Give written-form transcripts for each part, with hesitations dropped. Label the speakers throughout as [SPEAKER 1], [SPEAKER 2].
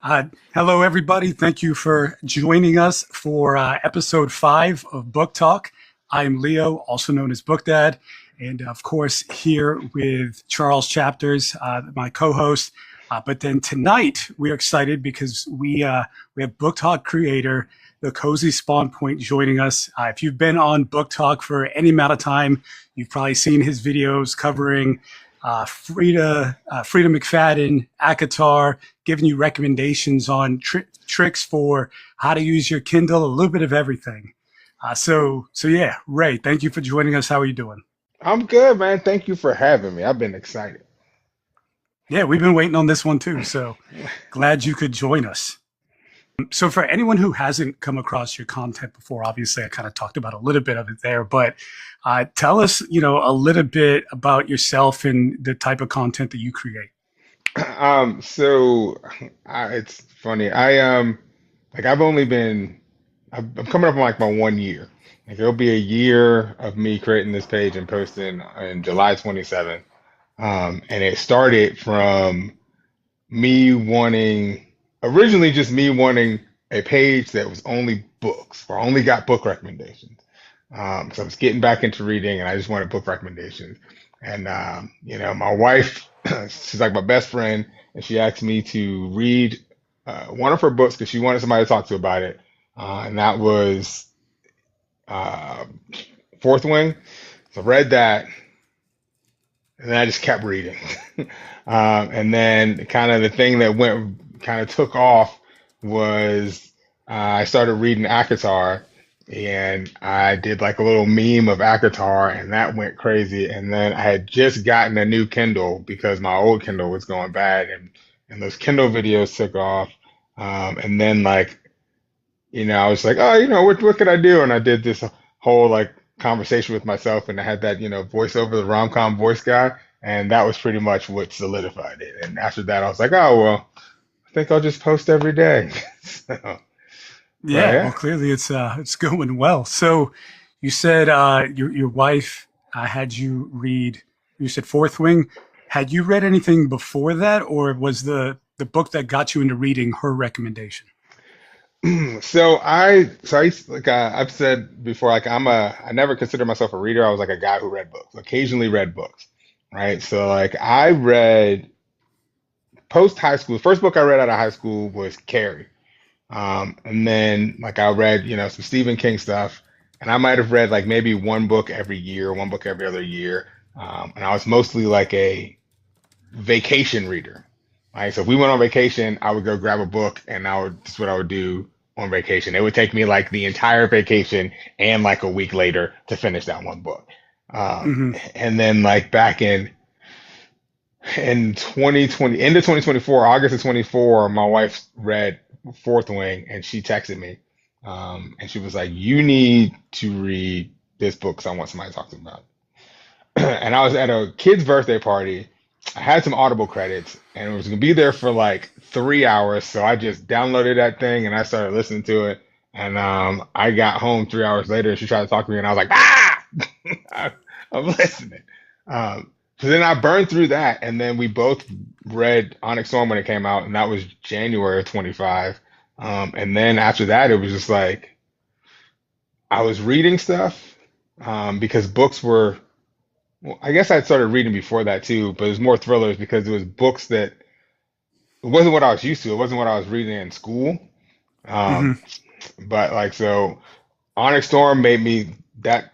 [SPEAKER 1] Hello, everybody. Thank you for joining us for episode 5 of Book Talk. I'm Leo, also known as Book Dad, and of course, here with Charles Chapters, my co host. But then tonight, we're excited because we have Book Talk creator, TheCozySpawnPoint, joining us. If you've been on Book Talk for any amount of time, you've probably seen his videos covering Frida McFadden, Akatar, giving you recommendations on tricks for how to use your Kindle, a little bit of everything. So yeah, Ray, thank you for joining us. How are you doing?
[SPEAKER 2] I'm good, man. Thank you for having me. I've been excited.
[SPEAKER 1] Yeah, we've been waiting on this one too. So glad you could join us. So for anyone who hasn't come across your content before, obviously I kind of talked about a little bit of it there, but tell us, a little bit about yourself and the type of content that you create.
[SPEAKER 2] It's funny. I've only been I'm coming up on like my 1 year. Like it'll be a year of me creating this page and posting in July 27th. And it started from me wanting originally just me wanting a page that was only books, or only got book recommendations. So I was getting back into reading and I just wanted book recommendations. And my wife, she's like my best friend, and she asked me to read one of her books because she wanted somebody to talk to about it. And that was uh, Fourth Wing. So I read that, and then I just kept reading. And then kind of the thing that went kind of took off was I started reading Akatar, and I did like a little meme of Akatar, and that went crazy. And then I had just gotten a new Kindle because my old Kindle was going bad, and those Kindle videos took off. And then I was like, oh, what could I do? And I did this whole like conversation with myself, and I had that, voiceover, the rom-com voice guy, and that was pretty much what solidified it. And after that, I was like, oh well, I think I'll just post every day. So, but
[SPEAKER 1] Yeah, well,
[SPEAKER 2] yeah.
[SPEAKER 1] clearly it's going well. So you said your wife had you read. You said Fourth Wing. Had you read anything before that, or was the book that got you into reading her recommendation?
[SPEAKER 2] Like I've said before, like I never considered myself a reader. I was like a guy who read books, occasionally read books, right? So like I read post high school. The first book I read out of high school was Carrie. And then like I read, some Stephen King stuff, and I might have read like maybe one book every year, one book every other year. And I was mostly like a vacation reader. Right. So if we went on vacation, I would go grab a book, and that's what I would do on vacation. It would take me like the entire vacation and like a week later to finish that one book.
[SPEAKER 1] Hmm.
[SPEAKER 2] And then like back in 2020, end of 2024, August of 24, my wife read Fourth Wing, and she texted me. And she was like, you need to read this book because I want somebody to talk to me about. And I was at a kid's birthday party. I had some Audible credits, and it was gonna be there for like 3 hours. So I just downloaded that thing and I started listening to it. And I got home 3 hours later, and she tried to talk to me, and I was like, ah, I, I'm listening. So then I burned through that, and then we both read Onyx Storm when it came out, and that was January of 25. And then after that, it was just like I was reading stuff because books were well, I guess I started reading before that too, but it was more thrillers because it was books that it wasn't what I was used to. It wasn't what I was reading in school.
[SPEAKER 1] Hmm.
[SPEAKER 2] Um, but like so, Onyx Storm made me that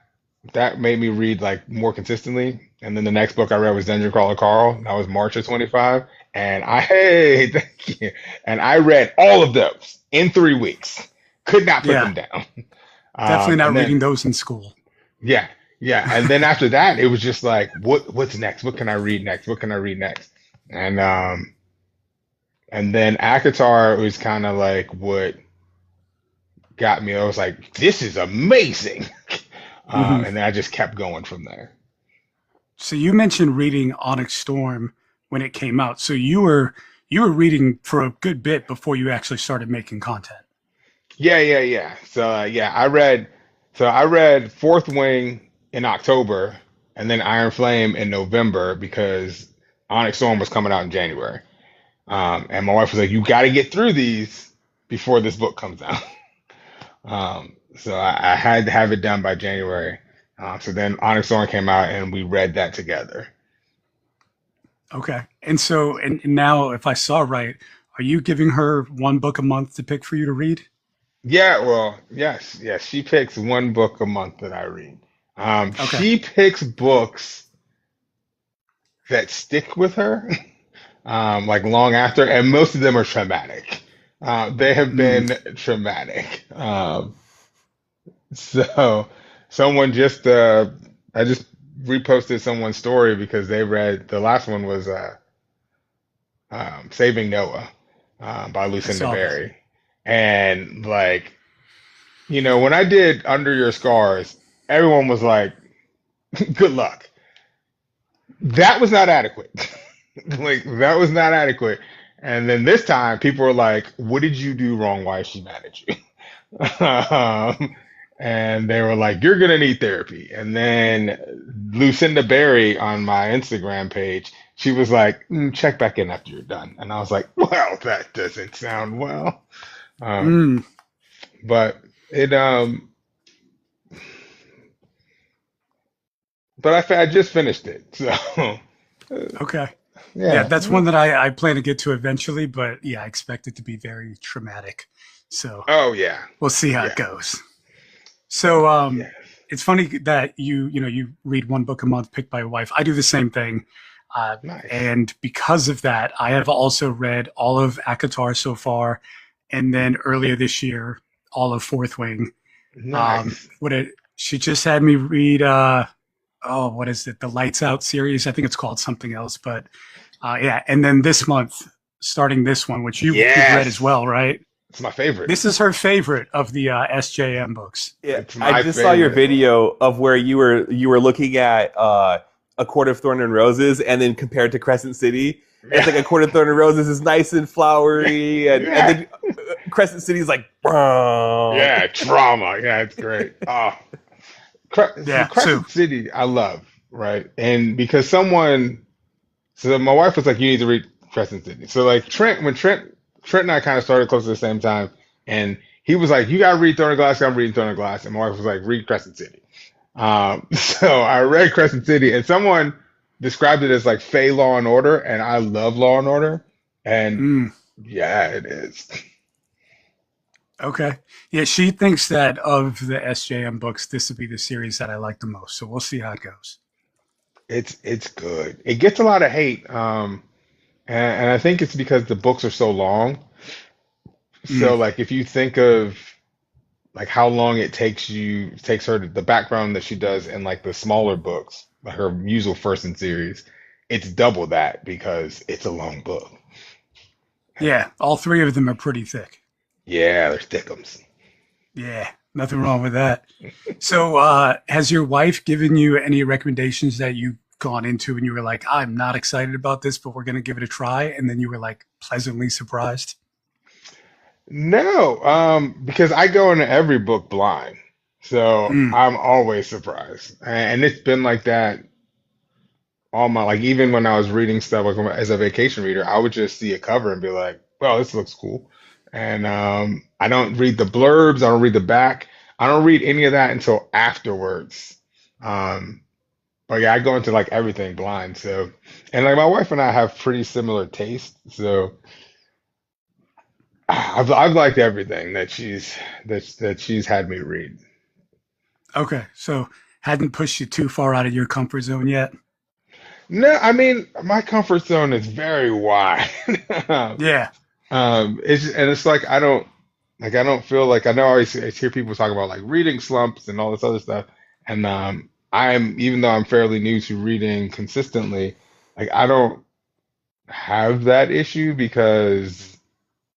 [SPEAKER 2] made me read like more consistently. And then the next book I read was Dungeon Crawler Carl. That was March of 25. And hey, thank you. And I read all of those in 3 weeks. Could not put
[SPEAKER 1] Yeah,
[SPEAKER 2] them down.
[SPEAKER 1] definitely
[SPEAKER 2] And
[SPEAKER 1] not
[SPEAKER 2] then
[SPEAKER 1] reading those in school.
[SPEAKER 2] yeah, yeah. And then after that, it was just like, what's next? What can I read next? What can I read next? And and then Akatar was kind of like what got me. I was like, this is amazing.
[SPEAKER 1] Hmm.
[SPEAKER 2] And then I just kept going from there.
[SPEAKER 1] So you mentioned reading Onyx Storm when it came out. So you were reading for a good bit before you actually started making content.
[SPEAKER 2] Yeah, yeah, yeah. So I read Fourth Wing in October, and then Iron Flame in November because Onyx Storm was coming out in January. And my wife was like, "You got to get through these before this book comes out." So I had to have it done by January. So then Onyx Thorn came out, and we read that together.
[SPEAKER 1] Okay. And so, and now, if I saw right, are you giving her one book a month to pick for you to read?
[SPEAKER 2] Yeah, well, yes, yes. She picks one book a month that I read.
[SPEAKER 1] Okay.
[SPEAKER 2] She picks books that stick with her, like long after, and most of them are traumatic. They have
[SPEAKER 1] Mm,
[SPEAKER 2] been traumatic. So someone just, I just reposted someone's story because they read the last one was Saving Noah by
[SPEAKER 1] I
[SPEAKER 2] Lucinda
[SPEAKER 1] saw that.
[SPEAKER 2] Berry, and like when I did Under Your Scars, everyone was like, "Good luck." That was not adequate. Like that was not adequate. And then this time, people were like, "What did you do wrong? Why is she mad at you?" And they were like, "You're gonna need therapy." And then Lucinda Berry on my Instagram page, she was like, "Check back in after you're done." And I was like, "Well, that doesn't sound well." Um,
[SPEAKER 1] Mm,
[SPEAKER 2] but it but I just finished it, so
[SPEAKER 1] okay. Yeah,
[SPEAKER 2] yeah.
[SPEAKER 1] that's one that I plan to get to eventually, but yeah, I expect it to be very traumatic. So
[SPEAKER 2] Oh yeah,
[SPEAKER 1] we'll see how it
[SPEAKER 2] yeah,
[SPEAKER 1] goes. So
[SPEAKER 2] yeah.
[SPEAKER 1] it's funny that you read one book a month picked by your wife. I do the same thing. Uh,
[SPEAKER 2] Nice,
[SPEAKER 1] and because of that, I have also read all of Akatar so far, and then earlier this year, all of Fourth Wing.
[SPEAKER 2] nice.
[SPEAKER 1] What it she just had me read oh, what is it? The Lights Out series. I think it's called something else, but yeah. And then this month, starting this one, which you've read as
[SPEAKER 2] Yes,
[SPEAKER 1] well, right?
[SPEAKER 2] it's my favorite.
[SPEAKER 1] This is her favorite of the SJM books.
[SPEAKER 3] Yeah,
[SPEAKER 2] It's
[SPEAKER 3] I
[SPEAKER 2] my
[SPEAKER 3] just saw your
[SPEAKER 2] favorite.
[SPEAKER 3] video of where you were looking at A Court of Thorn and Roses, and then compared to Crescent City. And it's
[SPEAKER 2] Yeah,
[SPEAKER 3] like A Court of Thorn and Roses is nice and flowery, and
[SPEAKER 2] yeah,
[SPEAKER 3] then Crescent City is like, "Bruh."
[SPEAKER 2] yeah. Trauma. Yeah, it's great. Oh, see,
[SPEAKER 1] Yeah. So
[SPEAKER 2] Crescent City, I love, right? And because so my wife was like, "You need to read Crescent City." So like Trent and I kind of started close at the same time, and he was like, "You gotta read Throne of Glass." I'm reading Throne of Glass, and my wife was like, "Read Crescent City." So I read Crescent City, and someone described it as like Fey Law and Order, and I love Law and Order, and
[SPEAKER 1] mm,
[SPEAKER 2] yeah, it is.
[SPEAKER 1] okay. Yeah, she thinks that of the SJM books, this would be the series that I like the most. So we'll see how it goes.
[SPEAKER 2] It's good. It gets a lot of hate, and I think it's because the books are so long. So
[SPEAKER 1] Mm,
[SPEAKER 2] like if you think of like how long takes her the background that she does in like the smaller books, like her usual first in series, it's double that because it's a long book.
[SPEAKER 1] yeah, all three of them are pretty thick.
[SPEAKER 2] Yeah, they're thickums.
[SPEAKER 1] Yeah, nothing wrong with that. So, has your wife given you any recommendations that you've gone into and you were like, I'm not excited about this, but we're going to give it a try? And then you were like pleasantly surprised?
[SPEAKER 2] No, because I go into every book blind, so
[SPEAKER 1] Mm,
[SPEAKER 2] I'm always surprised, and it's been like that all my like even when I was reading stuff like as a vacation reader, I would just see a cover and be like, "Well, this looks cool," and I don't read the blurbs, I don't read the back, I don't read any of that until afterwards. Um, but yeah, I go into like everything blind, so and like my wife and I have pretty similar taste, so I've liked everything that she's had me read.
[SPEAKER 1] okay. So, hadn't pushed you too far out of your comfort zone yet?
[SPEAKER 2] No, I mean my comfort zone is very wide.
[SPEAKER 1] Yeah.
[SPEAKER 2] It's like I don't feel like I know I always hear people talk about like reading slumps and all this other stuff, and I'm even though I'm fairly new to reading consistently, like I don't have that issue because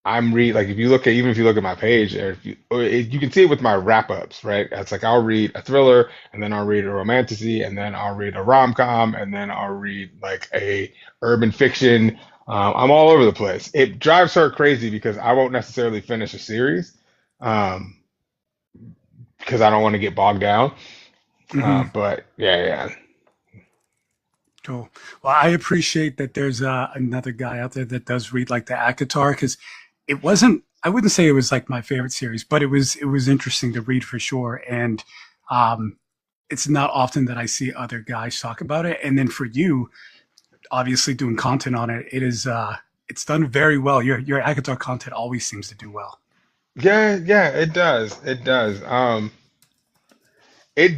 [SPEAKER 2] I'm read like if you look at even if you look at my page or if you or you can see it with my wrap ups, right? It's like I'll read a thriller and then I'll read a romantasy and then I'll read a rom com and then I'll read like a urban fiction. I'm all over the place. It drives her crazy because I won't necessarily finish a series um, because I don't want to get bogged down.
[SPEAKER 1] Hmm.
[SPEAKER 2] But yeah, yeah.
[SPEAKER 1] Cool. Well, I appreciate that there's another guy out there that does read like the ACOTAR, because it wasn't. I wouldn't say it was like my favorite series, but it was interesting to read for sure. And um, it's not often that I see other guys talk about it. And then for you, obviously doing content on it, it's done very well. Your ACOTAR content always seems to do well.
[SPEAKER 2] Yeah, yeah, it does. It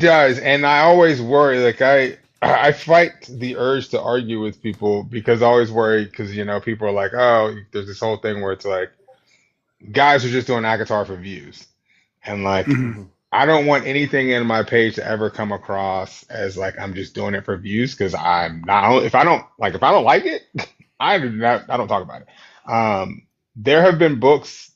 [SPEAKER 2] does, and I always worry. Like I fight the urge to argue with people because I always worry because people are like, oh, there's this whole thing where it's like guys are just doing Akatar for views, and like
[SPEAKER 1] Hmm.
[SPEAKER 3] Mhm.
[SPEAKER 2] I don't want anything in my page to ever come across as like I'm just doing it for views because I'm not. If I don't like it, I don't talk about it. There have been books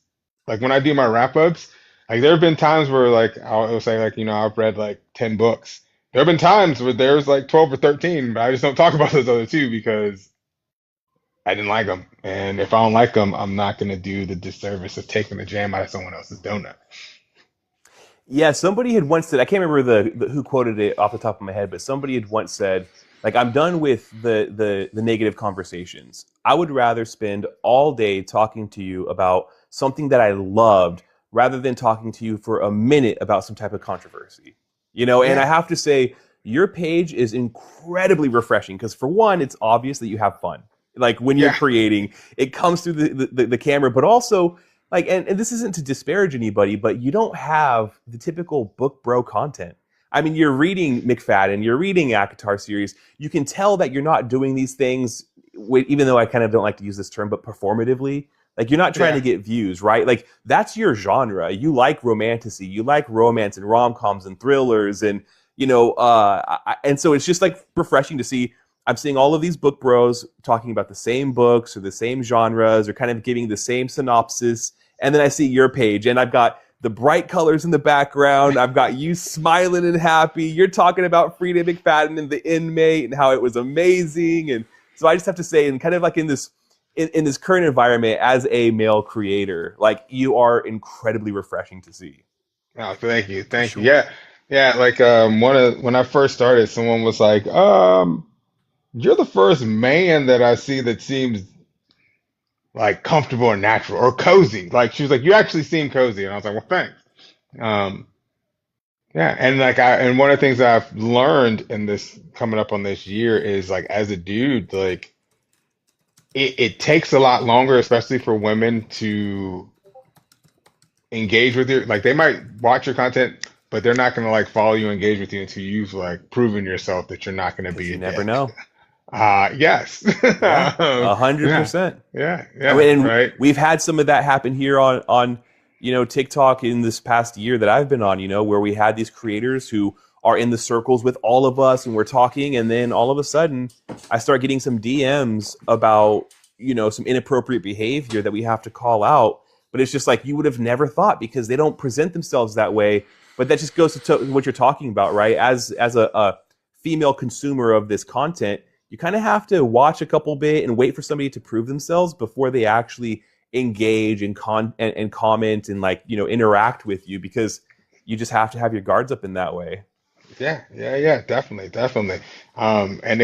[SPEAKER 2] like when I do my wrap ups, like there have been times where like I'll say like I've read like 10 books. There have been times where there's like 12 or 13, but I just don't talk about those other two because I didn't like them. And if I don't like them, I'm not going to do the disservice of taking the jam out of someone else's donut.
[SPEAKER 3] Yeah, somebody had once said, I can't remember who quoted it off the top of my head, but somebody had once said, like, I'm done with the negative conversations. I would rather spend all day talking to you about something that I loved rather than talking to you for a minute about some type of controversy. And I
[SPEAKER 2] Yeah,
[SPEAKER 3] have to say, your page is incredibly refreshing because for one, it's obvious that you have fun. Like when you're
[SPEAKER 2] yeah,
[SPEAKER 3] creating, it comes through the camera, but also like, and this isn't to disparage anybody, but you don't have the typical book bro content. I mean, you're reading McFadden, you're reading Akatar series. You can tell that you're not doing these things, even though I kind of don't like to use this term, but performatively. Like you're not trying to
[SPEAKER 2] yeah,
[SPEAKER 3] get views, right? Like that's your genre. You like romantasy, you like romance and rom coms and thrillers, and and so it's just like refreshing to see. I'm seeing all of these book bros talking about the same books or the same genres or kind of giving the same synopsis. And then I see your page and I've got the bright colors in the background. I've got you smiling and happy. You're talking about Frida McFadden and the inmate and how it was amazing. And so I just have to say, and kind of like in this current environment as a male creator, like you are incredibly refreshing to see.
[SPEAKER 2] Oh, thank you,
[SPEAKER 3] For
[SPEAKER 2] thank you.
[SPEAKER 3] sure.
[SPEAKER 2] Yeah, yeah. Like when I first started, someone was like, you're the first man that I see that seems like comfortable and natural or cozy. Like she was like, you actually seem cozy, and I was like, well, thanks. Um, yeah, and and one of the things that I've learned in this coming up on this year is like as a dude, like it takes a lot longer, especially for women to engage with your like they might watch your content, but they're not gonna like follow you, engage with you until you've like proven yourself that you're not gonna
[SPEAKER 3] Because
[SPEAKER 2] be a
[SPEAKER 3] you never
[SPEAKER 2] dick.
[SPEAKER 3] know.
[SPEAKER 2] Yes.
[SPEAKER 3] Yeah, a hundred
[SPEAKER 2] Yeah,
[SPEAKER 3] percent.
[SPEAKER 2] yeah,
[SPEAKER 3] I
[SPEAKER 2] yeah,
[SPEAKER 3] mean, and
[SPEAKER 2] right.
[SPEAKER 3] we've had some of that happen here on TikTok in this past year that I've been on. Where we had these creators who are in the circles with all of us, and we're talking, and then all of a sudden, I start getting some DMs about some inappropriate behavior that we have to call out. But it's just like you would have never thought because they don't present themselves that way. But that just goes to what you're talking about, right? As a female consumer of this content, you kind of have to watch a couple bit and wait for somebody to prove themselves before they actually engage and comment and like interact with you because you just have to have your guards up in that way.
[SPEAKER 2] Yeah, yeah, yeah, definitely, definitely. And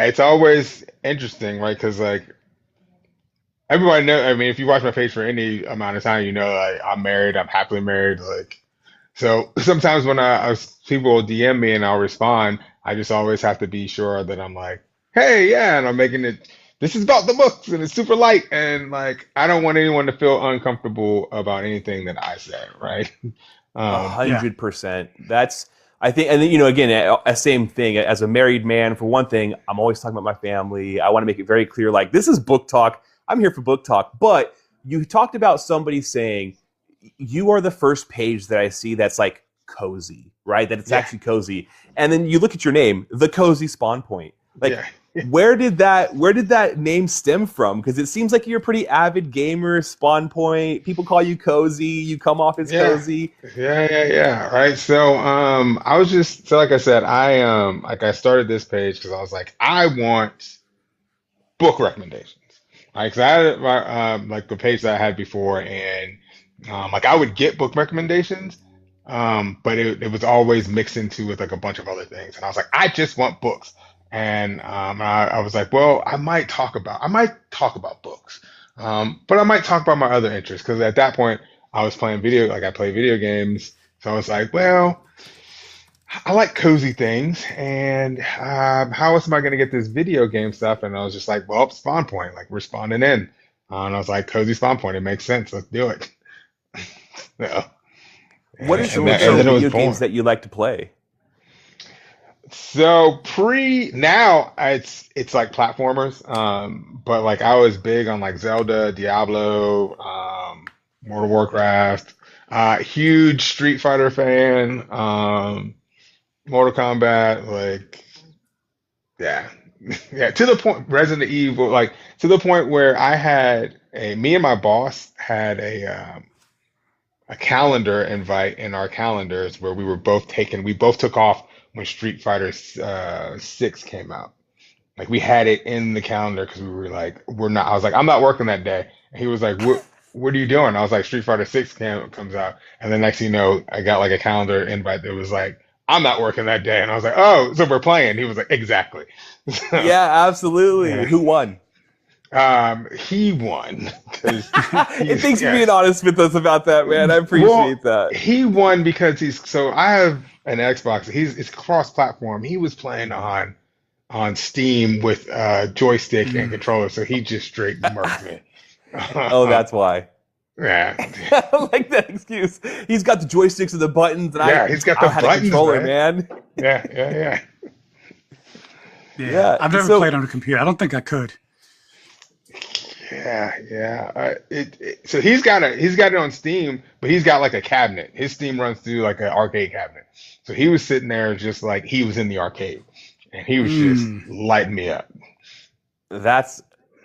[SPEAKER 2] it's always interesting, right? Because like everybody know, I mean, if you watch my page for any amount of time, like I'm married, I'm happily married, like so sometimes when people will DM me and I'll respond, I just always have to be sure that I'm like, hey, yeah, and I'm making it. This is about the books and it's super light and like I don't want anyone to feel uncomfortable about anything that I say, right?
[SPEAKER 3] A
[SPEAKER 1] Yeah.
[SPEAKER 3] 100%. That's I think, and then again, a same thing as a married man. For one thing, I'm always talking about my family. I want to make it very clear, like this is book talk. I'm here for book talk. But you talked about somebody saying you are the first page that I see that's like cozy, right? That it's
[SPEAKER 2] Yeah,
[SPEAKER 3] actually cozy. And then you look at your name, the Cozy Spawn Point. Like,
[SPEAKER 2] yeah.
[SPEAKER 3] where did that name stem from? Because it seems like you're a pretty avid gamer, Spawn Point. People call you cozy. You come off as
[SPEAKER 2] Yeah,
[SPEAKER 3] cozy.
[SPEAKER 2] yeah. Right. So, I was just so like I said, I started this page because I was like, I want book recommendations. Right? Because I had like the page that I had before, and like I would get book recommendations, but it was always mixed into with like a bunch of other things, and I was like, I just want books. And I was like, well, I might talk about books, but I might talk about my other interests because at that point I was playing I play video games. So I was like, well, I like cozy things, and how else am I going to get this video game stuff? And I was just like, well, Spawn Point, like we're spawning in, and I was like, Cozy Spawn Point, it makes sense, let's do it. So,
[SPEAKER 3] What are some
[SPEAKER 2] and
[SPEAKER 3] of
[SPEAKER 2] then
[SPEAKER 3] the
[SPEAKER 2] it was
[SPEAKER 3] video games
[SPEAKER 2] born.
[SPEAKER 3] that you like to play?
[SPEAKER 2] So pre now it's like platformers, but like I was big on like Zelda, Diablo, World of Warcraft, huge Street Fighter fan, Mortal Kombat, like yeah, yeah, to the point Resident Evil, like to the point where me and my boss had a calendar invite in our calendars where we both took off when Street Fighter 6 came out. Like we had it in the calendar because we were like, we're not. I was like, I'm not working that day. And he was like, what are you doing? I was like, Street Fighter 6 comes out, and the next thing you know, I got like a calendar invite that was like, I'm not working that day, and I was like, oh, so we're playing. He was like, exactly. So,
[SPEAKER 3] Yeah, absolutely.
[SPEAKER 2] yeah.
[SPEAKER 3] Who won?
[SPEAKER 2] He won because
[SPEAKER 3] And
[SPEAKER 2] he's
[SPEAKER 3] thanks for being
[SPEAKER 2] yes.
[SPEAKER 3] honest with us about that, man. I
[SPEAKER 2] Well,
[SPEAKER 3] appreciate that.
[SPEAKER 2] he won because I have an Xbox. It's cross-platform. He was playing on Steam with joystick and
[SPEAKER 1] Mm.
[SPEAKER 2] controller, so he just straight murked me.
[SPEAKER 3] Oh, that's why.
[SPEAKER 2] Yeah,
[SPEAKER 3] I like that excuse. He's got the joysticks and the buttons, and
[SPEAKER 2] yeah, he's got
[SPEAKER 3] I
[SPEAKER 2] the
[SPEAKER 3] had a
[SPEAKER 2] buttons,
[SPEAKER 3] controller,
[SPEAKER 2] man.
[SPEAKER 3] man.
[SPEAKER 2] Yeah, yeah, yeah.
[SPEAKER 1] Yeah,
[SPEAKER 3] Yeah.
[SPEAKER 1] I've never
[SPEAKER 3] So
[SPEAKER 1] played on a computer. I don't think I could.
[SPEAKER 2] Yeah, yeah. So he's got it on Steam, but he's got like a cabinet. His Steam runs through like an arcade cabinet. So he was sitting there just like he was in the arcade, and he was just
[SPEAKER 1] Mm.
[SPEAKER 2] lighting me up.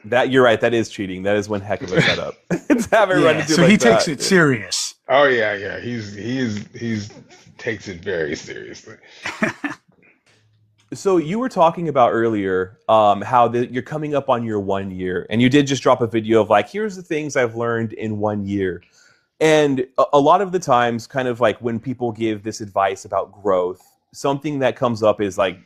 [SPEAKER 3] that you're right. That is cheating. That is one heck of a setup. To have everyone
[SPEAKER 1] Yeah,
[SPEAKER 3] to do
[SPEAKER 1] so
[SPEAKER 3] like
[SPEAKER 1] he takes
[SPEAKER 3] that.
[SPEAKER 1] it serious.
[SPEAKER 2] Oh yeah, yeah. He's takes it very seriously.
[SPEAKER 3] So you were talking about earlier how you're coming up on your 1 year, and you did just drop a video of like, here's the things I've learned in 1 year. And a lot of the times, kind of like when people give this advice about growth, something that comes up is like,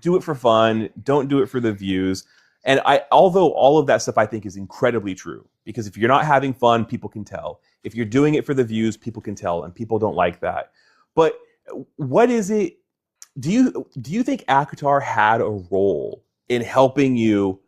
[SPEAKER 3] do it for fun, don't do it for the views. And although all of that stuff I think is incredibly true, because if you're not having fun, people can tell. If you're doing it for the views, people can tell, and people don't like that. But what is it? Do you think Akatar had a role in helping you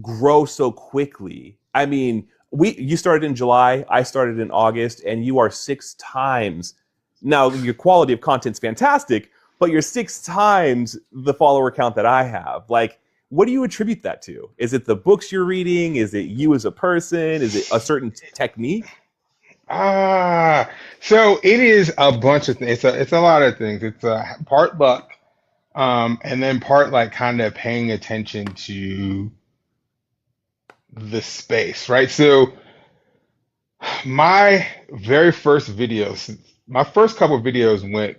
[SPEAKER 3] grow so quickly? I mean, you started in July, I started in August, and you are 6 times. Now, your quality of content's fantastic, but you're 6 times the follower count that I have. Like, what do you attribute that to? Is it the books you're reading? Is it you as a person? Is it a certain technique?
[SPEAKER 2] So it is a bunch of things. It's a lot of things. It's part luck, and then part like kind of paying attention to the space, right? So my very first videos, my first couple of videos went,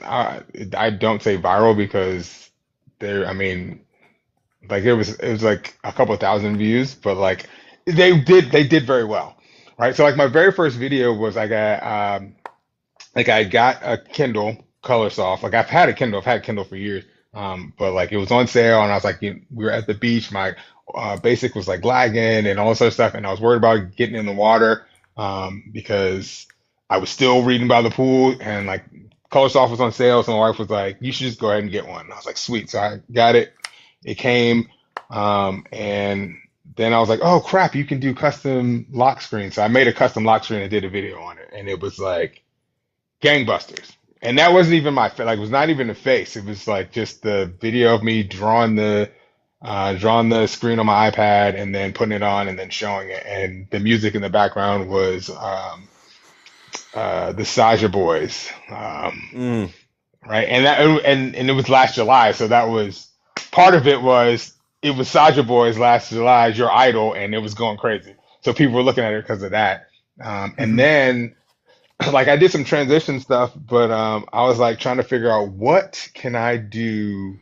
[SPEAKER 2] uh, I don't say viral because I mean, like it was like a couple thousand views, but like they did very well, right? So like my very first video was I got a Kindle color soft. Like I've had a Kindle for years. But like it was on sale and I was like, we were at the beach. My basic was like lagging and all this other stuff. And I was worried about getting in the water because I was still reading by the pool and like color soft was on sale. So my wife was like, you should just go ahead and get one. And I was like, sweet. So I got it. It came. And then I was like, oh crap, you can do custom lock screen. So I made a custom lock screen and did a video on it. And it was like, gangbusters. And that wasn't even like it was not even the face. It was like just the video of me drawing the screen on my iPad and then putting it on and then showing it. And the music in the background was the Saja Boys.
[SPEAKER 3] Mm.
[SPEAKER 2] Right. And it was last July, so that was part of it was Saja Boys last July, your idol, and it was going crazy. So people were looking at it because of that. And
[SPEAKER 1] Hmm.
[SPEAKER 2] then like I did some transition stuff, but I was like trying to figure out what can I do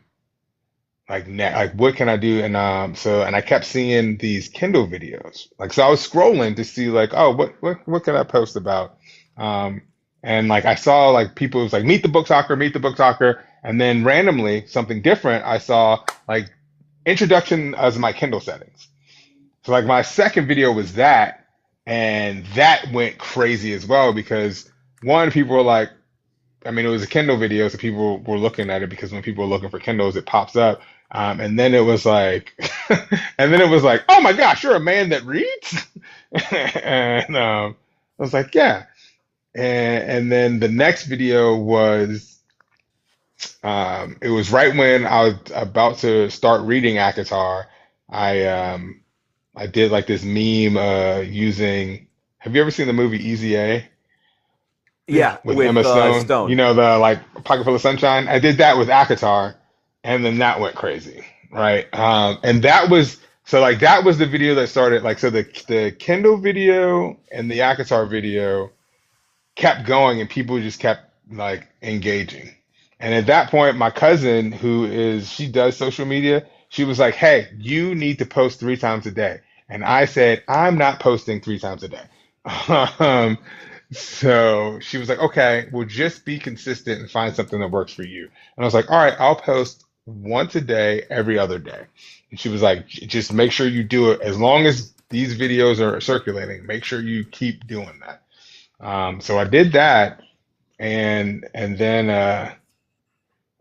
[SPEAKER 2] like what can I do? And and I kept seeing these Kindle videos. Like so I was scrolling to see like, oh, what can I post about? Um and like I saw like people it was like meet the book talker, And then randomly, something different, I saw like introduction as my Kindle settings. So like my second video was that, and that went crazy as well because one, people were like, I mean, it was a Kindle video, so people were looking at it because when people are looking for Kindles, it pops up. And then it was like, and then it was like, oh my gosh, you're a man that reads? And I was like, yeah. And then the next video was, it was right when I was about to start reading Akatar. I did like this meme using. Have you ever seen the movie Easy A
[SPEAKER 3] Yeah,
[SPEAKER 2] with
[SPEAKER 3] with
[SPEAKER 2] Emma Stone? You
[SPEAKER 3] Stone.
[SPEAKER 2] know the like Pocket Full of Sunshine. I did that with Akatar, and then that went crazy, right? And that was so like that was the video that started like so the Kindle video and the Akatar video kept going, and people just kept like engaging. And at that point, my cousin, she does social media, she was like, "Hey, you need to post 3 times a day." And I said, "I'm not posting 3 times a day." Um, so she was like, "Okay, well, just be consistent and find something that works for you." And I was like, "All right, I'll post once a day, every other day." And she was like, "Just make sure you do it as long as these videos are circulating. Make sure you keep doing that." So I did that, and then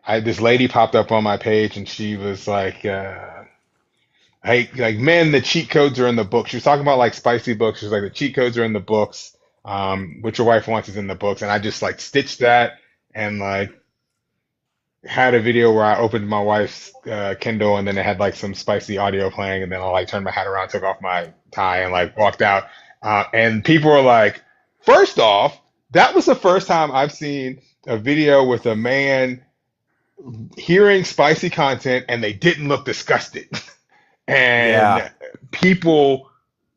[SPEAKER 2] I this lady popped up on my page, and she was like, "Hey, like men, the cheat codes are in the book." She was talking about like spicy books. She was like, "The cheat codes are in the books. What your wife wants is in the books." And I just like stitched that and like had a video where I opened my wife's Kindle, and then it had like some spicy audio playing, and then I like turned my hat around, took off my tie, and like walked out. And people were like, first off, that was the first time I've seen a video with a man hearing spicy content and they didn't look disgusted.
[SPEAKER 3] Yeah.
[SPEAKER 2] And people,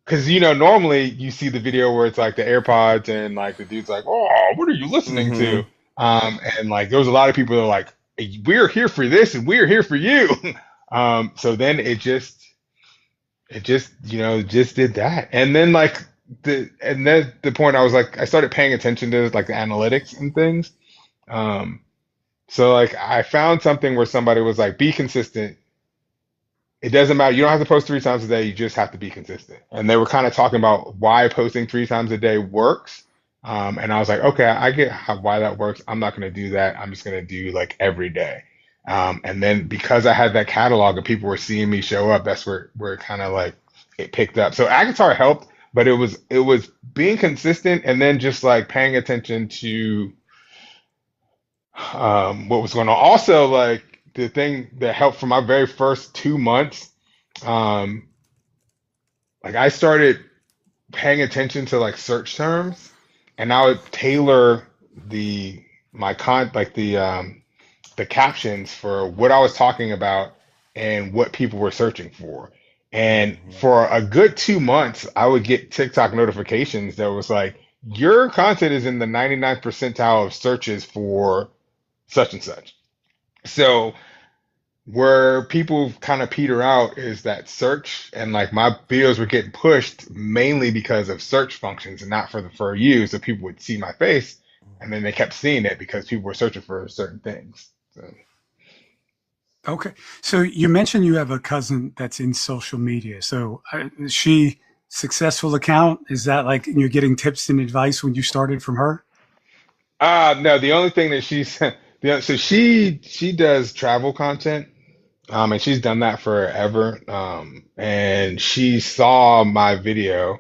[SPEAKER 2] because you know, normally you see the video where it's like the AirPods and like the dude's like, "Oh, what are you listening
[SPEAKER 3] Hmm.
[SPEAKER 2] to?" And like there was a lot of people that are like, "Hey, we're here for this and we're here for you." So then it just just did that. And then like the point I was like I started paying attention to like the analytics and things. Um, so like I found something where somebody was like, be consistent. It doesn't matter. You don't have to post 3 times a day. You just have to be consistent. And they were kind of talking about why posting 3 times a day works. And I was like, okay, I get why that works. I'm not going to do that. I'm just going to do like every day. And then because I had that catalog of people were seeing me show up, that's where it kind of like it picked up. So Avatar helped, but it was being consistent and then just like paying attention to what was going on. Also, like the thing that helped for my very first 2 months, um, like I started paying attention to like search terms, and I would tailor the my con like the captions for what I was talking about and what people were searching for. And
[SPEAKER 3] Hmm.
[SPEAKER 2] for a good 2 months, I would get TikTok notifications that was like, your content is in the 99th percentile of searches for such and such. So where people kind of peter out is that search, and like my videos were getting pushed mainly because of search functions and not for you. So people would see my face and then they kept seeing it because people were searching for certain things. So
[SPEAKER 1] Okay. So you mentioned you have a cousin that's in social media. So is she successful account? Is that like you're getting tips and advice when you started from her?
[SPEAKER 2] no, the only thing that she's so she does travel content. And she's done that forever. And she saw my video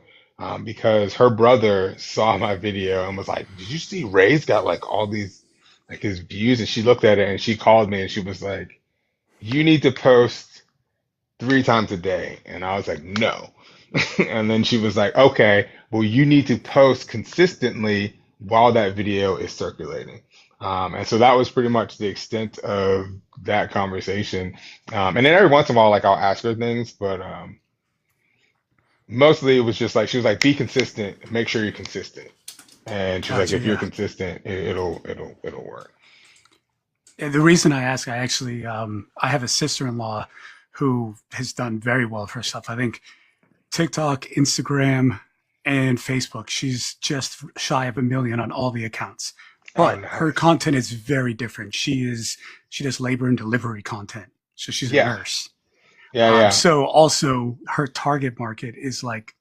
[SPEAKER 2] because her brother saw my video and was like, "Did you see Ray's got like all these like his views?" And she looked at it and she called me and she was like, "You need to post 3 times a day." And I was like, "No." And then she was like, "Okay, well, you need to post consistently while that video is circulating." And so that was pretty much the extent of that conversation. And then every once in a while, like I'll ask her things, but mostly it was just like she was like, "Be consistent, make sure you're consistent." And she's like,
[SPEAKER 1] Gotcha.
[SPEAKER 2] "If you're
[SPEAKER 1] Yeah.
[SPEAKER 2] consistent, it'll work."
[SPEAKER 1] And the reason I ask, I actually, I have a sister-in-law who has done very well for herself. I think TikTok, Instagram, and Facebook. She's just shy of 1 million on all the accounts.
[SPEAKER 2] Oh,
[SPEAKER 1] but her
[SPEAKER 2] nice.
[SPEAKER 1] content is very different. She does labor and delivery content, so she's a
[SPEAKER 2] Yeah,
[SPEAKER 1] nurse.
[SPEAKER 2] yeah, yeah,
[SPEAKER 1] So also her target market is like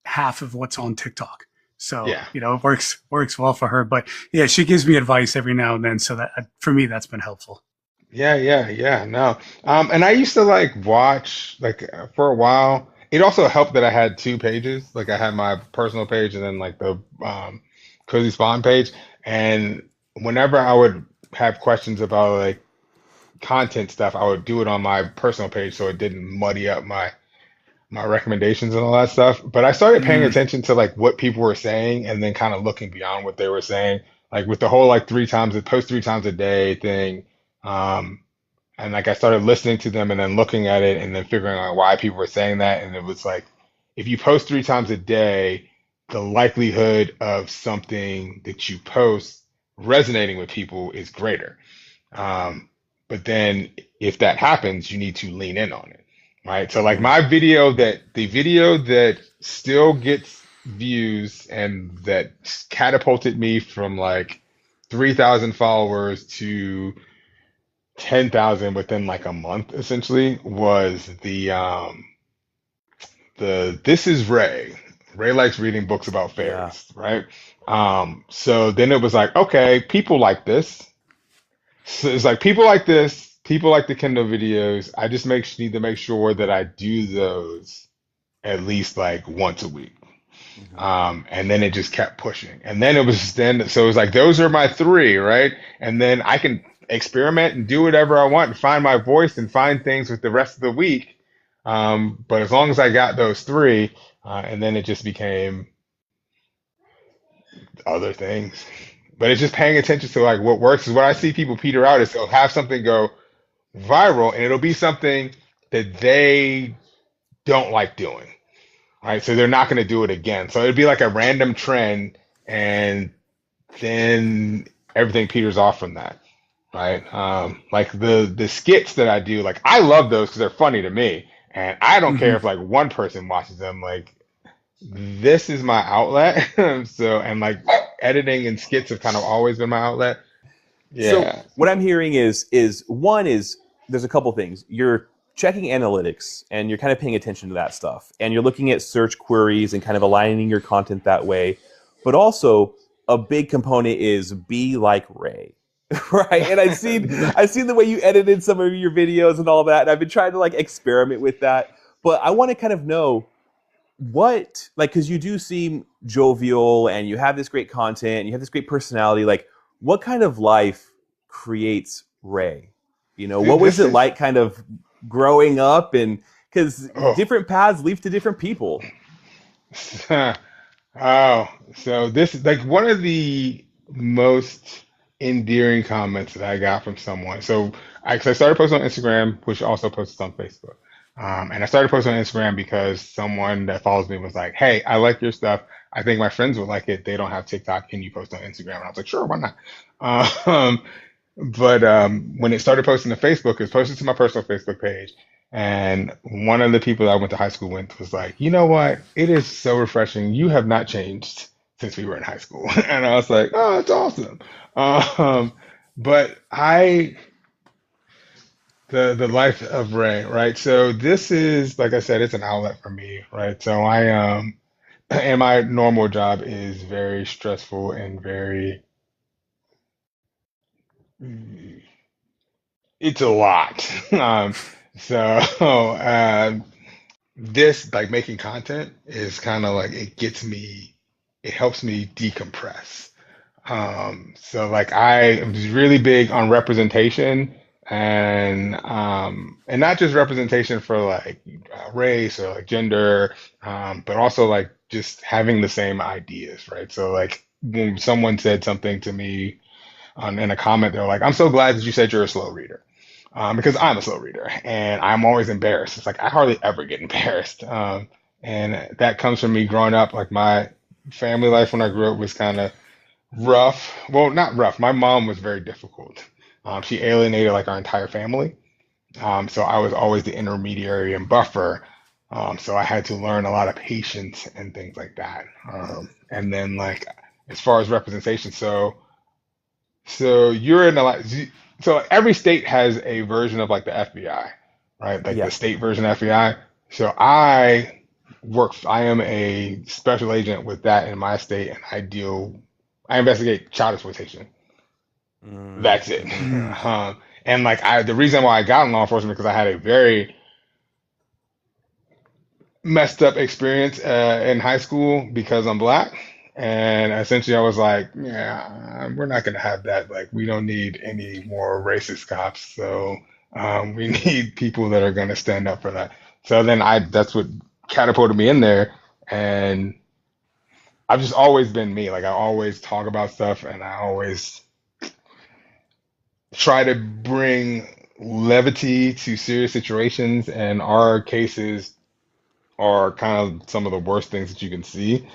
[SPEAKER 1] half of what's on TikTok. So
[SPEAKER 2] yeah.
[SPEAKER 1] it works well for her. But yeah, she gives me advice every now and then. So that for me, that's been helpful.
[SPEAKER 2] Yeah, yeah, yeah. No. And I used to like watch like for a while. It also helped that I had two pages. Like I had my personal page and then like the Cozy Spawn page. And whenever I would have questions about like content stuff, I would do it on my personal page so it didn't muddy up my recommendations and all that stuff. But I started paying
[SPEAKER 1] Mm,
[SPEAKER 2] attention to like what people were saying and then kind of looking beyond what they were saying. Like with the whole like post 3 times a day thing. Um, and like I started listening to them and then looking at it and then figuring out why people were saying that. And it was like, if you post 3 times a day, the likelihood of something that you post resonating with people is greater. Um, but then if that happens, you need to lean in on it, right? So like
[SPEAKER 1] mm,
[SPEAKER 2] the video that still gets views and that catapulted me from like 3,000 followers to 10,000 within like a month essentially was the This is Ray. Ray likes reading books about
[SPEAKER 3] Yeah.
[SPEAKER 2] fairies, right? So then it was like, okay, people like this. So it's like people like the Kindle videos. I just need to make sure that I do those at least like once a week.
[SPEAKER 3] Hmm.
[SPEAKER 2] And then it just kept pushing. And then so it was like, those are my three, right? And then I can experiment and do whatever I want and find my voice and find things with the rest of the week. But as long as I got those three, and then it just became other things. But it's just paying attention to like what works is what I see people peter out is they'll have something go viral and it'll be something that they don't like doing. Right. So they're not going to do it again. So it'd be like a random trend and then everything peters off from that, right? Like the skits that I do, like I love those because they're funny to me, and I don't care
[SPEAKER 1] hmm
[SPEAKER 2] if like one person watches them. Like this is my outlet, so and like editing and skits have kind of always been my outlet.
[SPEAKER 3] So
[SPEAKER 2] Yeah.
[SPEAKER 3] what I'm hearing is one is there's a couple things. You're checking analytics and you're kind of paying attention to that stuff. And you're looking at search queries and kind of aligning your content that way. But also a big component is be like Ray. Right. And I've seen the way you edited some of your videos and all that. And I've been trying to like experiment with that. But I want to kind of know what like because you do seem jovial and you have this great content and you have this great personality, like what kind of life creates Ray?
[SPEAKER 2] Dude,
[SPEAKER 3] What was
[SPEAKER 2] this
[SPEAKER 3] it
[SPEAKER 2] is
[SPEAKER 3] like kind of growing up? And because
[SPEAKER 2] oh.
[SPEAKER 3] different paths lead to different people.
[SPEAKER 2] Oh, so this is like one of the most endearing comments that I got from someone. So 'cause I started posting on Instagram, which also posts on Facebook. And I started posting on Instagram because someone that follows me was like, "Hey, I like your stuff. I think my friends would like it. They don't have TikTok. Can you post on Instagram?" And I was like, "Sure, why not?" Um, but when it started posting to Facebook, it was posted to my personal Facebook page. And one of the people that I went to high school with was like, you know what? It is so refreshing. You have not changed since we were in high school. And I was like, oh, it's awesome. Um, but the life of Ray, right? So this is, like I said, it's an outlet for me, right? So and my normal job is very stressful and very, it's a lot. So, this like making content is kind of like it helps me decompress. So like I am just really big on representation and not just representation for like race or like gender, but also like just having the same ideas, right? So like when someone said something to me in a comment, they're like, "I'm so glad that you said you're a slow reader." Because I'm a slow reader and I'm always embarrassed. It's like I hardly ever get embarrassed. And that comes from me growing up. Like my family life when I grew up was kind of rough. Well, not rough. My mom was very difficult. She alienated like our entire family. So I was always the intermediary and buffer. So I had to learn a lot of patience and things like that. And then like as far as representation, so So you're in a lot. So every state has a version of like the FBI, right? Like the
[SPEAKER 3] Yeah.
[SPEAKER 2] state version of FBI. So I am a special agent with that in my state, and I investigate child exploitation. That's it.
[SPEAKER 3] Mm-hmm.
[SPEAKER 1] Mm.
[SPEAKER 2] And like the reason why I got in law enforcement because I had a very messed up experience in high school because I'm black. And essentially, I was like, yeah, we're not going to have that. Like, we don't need any more racist cops. So we need people that are going to stand up for that. So then that's what catapulted me in there. And I've just always been me. Like, I always talk about stuff and I always try to bring levity to serious situations. And our cases are kind of some of the worst things that you can see.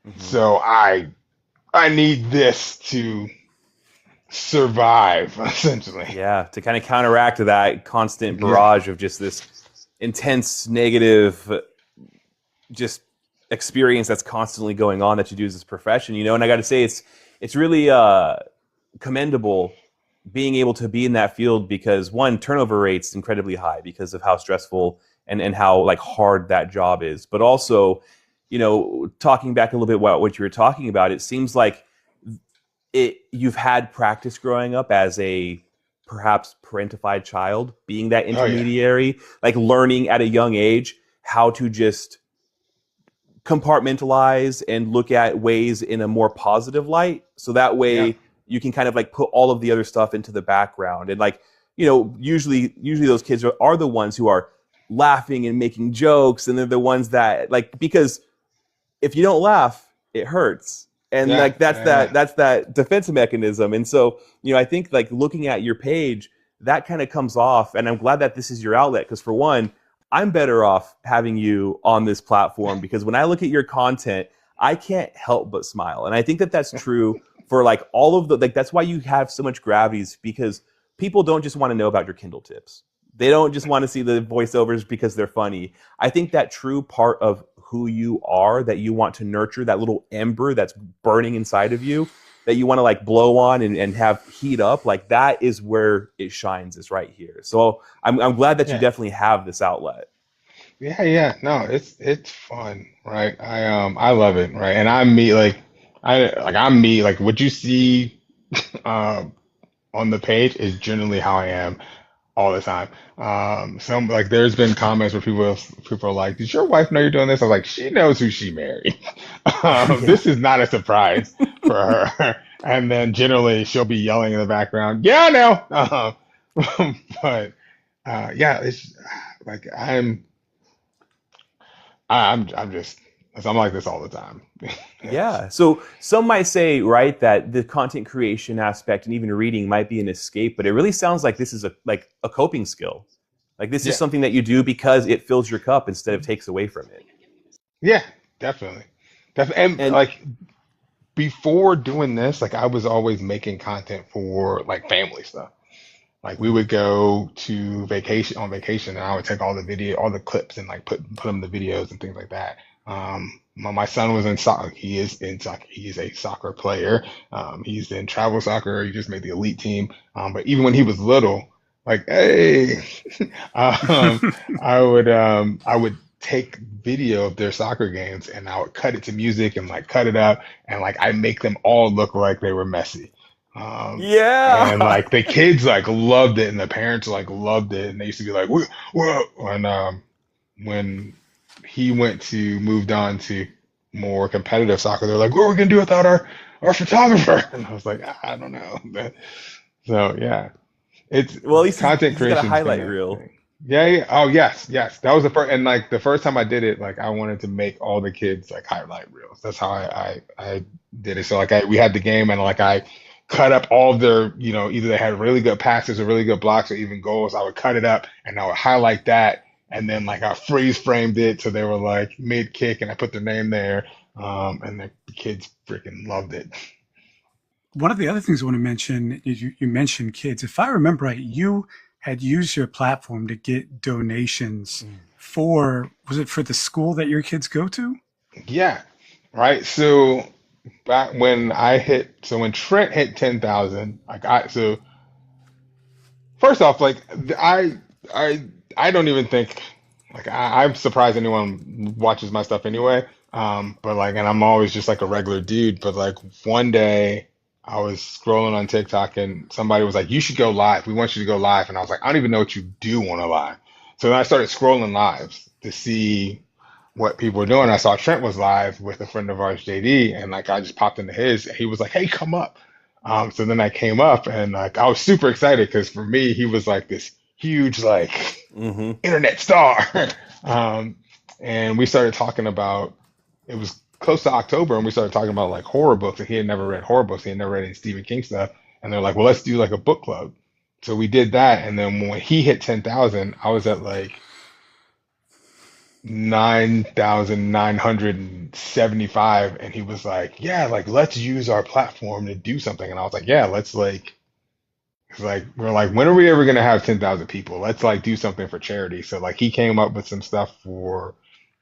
[SPEAKER 3] Mm-hmm.
[SPEAKER 2] So I need this to survive, essentially.
[SPEAKER 3] Yeah, to kind of counteract that constant
[SPEAKER 2] Yeah.
[SPEAKER 3] barrage of just this intense negative just experience that's constantly going on that you do as this profession, and I got to say it's really commendable being able to be in that field because one, turnover rate's incredibly high because of how stressful and how like hard that job is, but also talking back a little bit about what you were talking about, it seems like you've had practice growing up as a perhaps parentified child, being that
[SPEAKER 2] Oh yeah.
[SPEAKER 3] intermediary, like learning at a young age how to just compartmentalize and look at ways in a more positive light. So that
[SPEAKER 2] Yeah.
[SPEAKER 3] way you can kind of like put all of the other stuff into the background. And like, usually those kids are the ones who are laughing and making jokes. And they're the ones that like, because if you don't laugh, it hurts. And
[SPEAKER 2] Yeah.
[SPEAKER 3] like that's
[SPEAKER 2] Yeah.
[SPEAKER 3] that defense mechanism. And so, I think like looking at your page, that kind of comes off. And I'm glad that this is your outlet because for one, I'm better off having you on this platform because when I look at your content, I can't help but smile. And I think that that's true for like all of the like that's why you have so much gravity is because people don't just want to know about your Kindle tips. They don't just want to see the voiceovers because they're funny. I think that true part of who you are that you want to nurture, that little ember that's burning inside of you, that you want to like blow on and have heat up, like that is where it shines, is right here. So I'm glad that you
[SPEAKER 2] Yeah.
[SPEAKER 3] definitely have this outlet.
[SPEAKER 2] Yeah. Yeah. No, it's fun, right? I love it, right? And I'm me, I'm me, like what you see um on the page is generally how I am all the time. Some like there's been comments where people are like, "Did your wife know you're doing this?" I'm like, "She knows who she married.
[SPEAKER 3] Yeah.
[SPEAKER 2] This is not a surprise for her." And then generally she'll be yelling in the background, "Yeah, I know." But yeah, it's like I'm just I'm like this all the time. Yes.
[SPEAKER 3] Yeah. So some might say, right, that the content creation aspect and even reading might be an escape, but it really sounds like this is a coping skill. Like this is
[SPEAKER 2] Yeah.
[SPEAKER 3] something that you do because it fills your cup instead of takes away from it.
[SPEAKER 2] Yeah. Definitely. Definitely. And
[SPEAKER 3] And
[SPEAKER 2] like before doing this, like I was always making content for like family stuff. Like we would go to vacation, and I would take all the clips, and like put them in the videos and things like that. My son was in soccer. He is in soccer. He is a soccer player. He's in travel soccer. He just made the elite team. But even when he was little, like, hey, um, I would take video of their soccer games, and I would cut it to music and like cut it up, and like I make them all look like they were messy. Um, and
[SPEAKER 3] yeah.
[SPEAKER 2] like the kids like loved it, and the parents like loved it, and they used to be like, "What?" When he moved on to more competitive soccer, they're like, "What are we gonna do without our photographer?" And I was like, "I don't know." So yeah, it's
[SPEAKER 3] Well, at least
[SPEAKER 2] content
[SPEAKER 3] he's got a
[SPEAKER 2] creation's been
[SPEAKER 3] highlight
[SPEAKER 2] a
[SPEAKER 3] reel.
[SPEAKER 2] thing. Yeah, yeah. Oh yes, yes. That was the first, and like the first time I did it, like I wanted to make all the kids like highlight reels. That's how I did it. So like we had the game, and like I cut up all of their, either they had really good passes or really good blocks or even goals. I would cut it up and I would highlight that, and then like I freeze framed it so they were like mid kick, and I put their name there. And the kids freaking loved it.
[SPEAKER 1] One of the other things I want to mention is you mentioned kids. If I remember right, you had used your platform to get donations was it for the school that your kids go to?
[SPEAKER 2] Yeah, right. So. back when I hit, so when Trent hit 10,000, so first off, like I, I don't even think, like I'm surprised anyone watches my stuff anyway. But like, and I'm always just like a regular dude. But like one day I was scrolling on TikTok and somebody was like, "You should go live. We want you to go live." And I was like, "I don't even know what you do on a live." So then I started scrolling lives to see what people were doing. I saw Trent was live with a friend of ours, JD, and like I just popped into his. And he was like, "Hey, come up." So then I came up and like I was super excited because for me he was like this huge like
[SPEAKER 3] Mm-hmm.
[SPEAKER 2] internet star. um, and we started talking about, it was close to October and we started talking about like horror books and he had never read horror books. He had never read any Stephen King stuff. And they're like, well, let's do like a book club. So we did that. And then when he hit 10,000, I was at like 9,975 and he was like, yeah, like let's use our platform to do something. And I was like, yeah, let's like, it's like we're like, when are we ever gonna have 10,000 people? Let's like do something for charity. So like he came up with some stuff for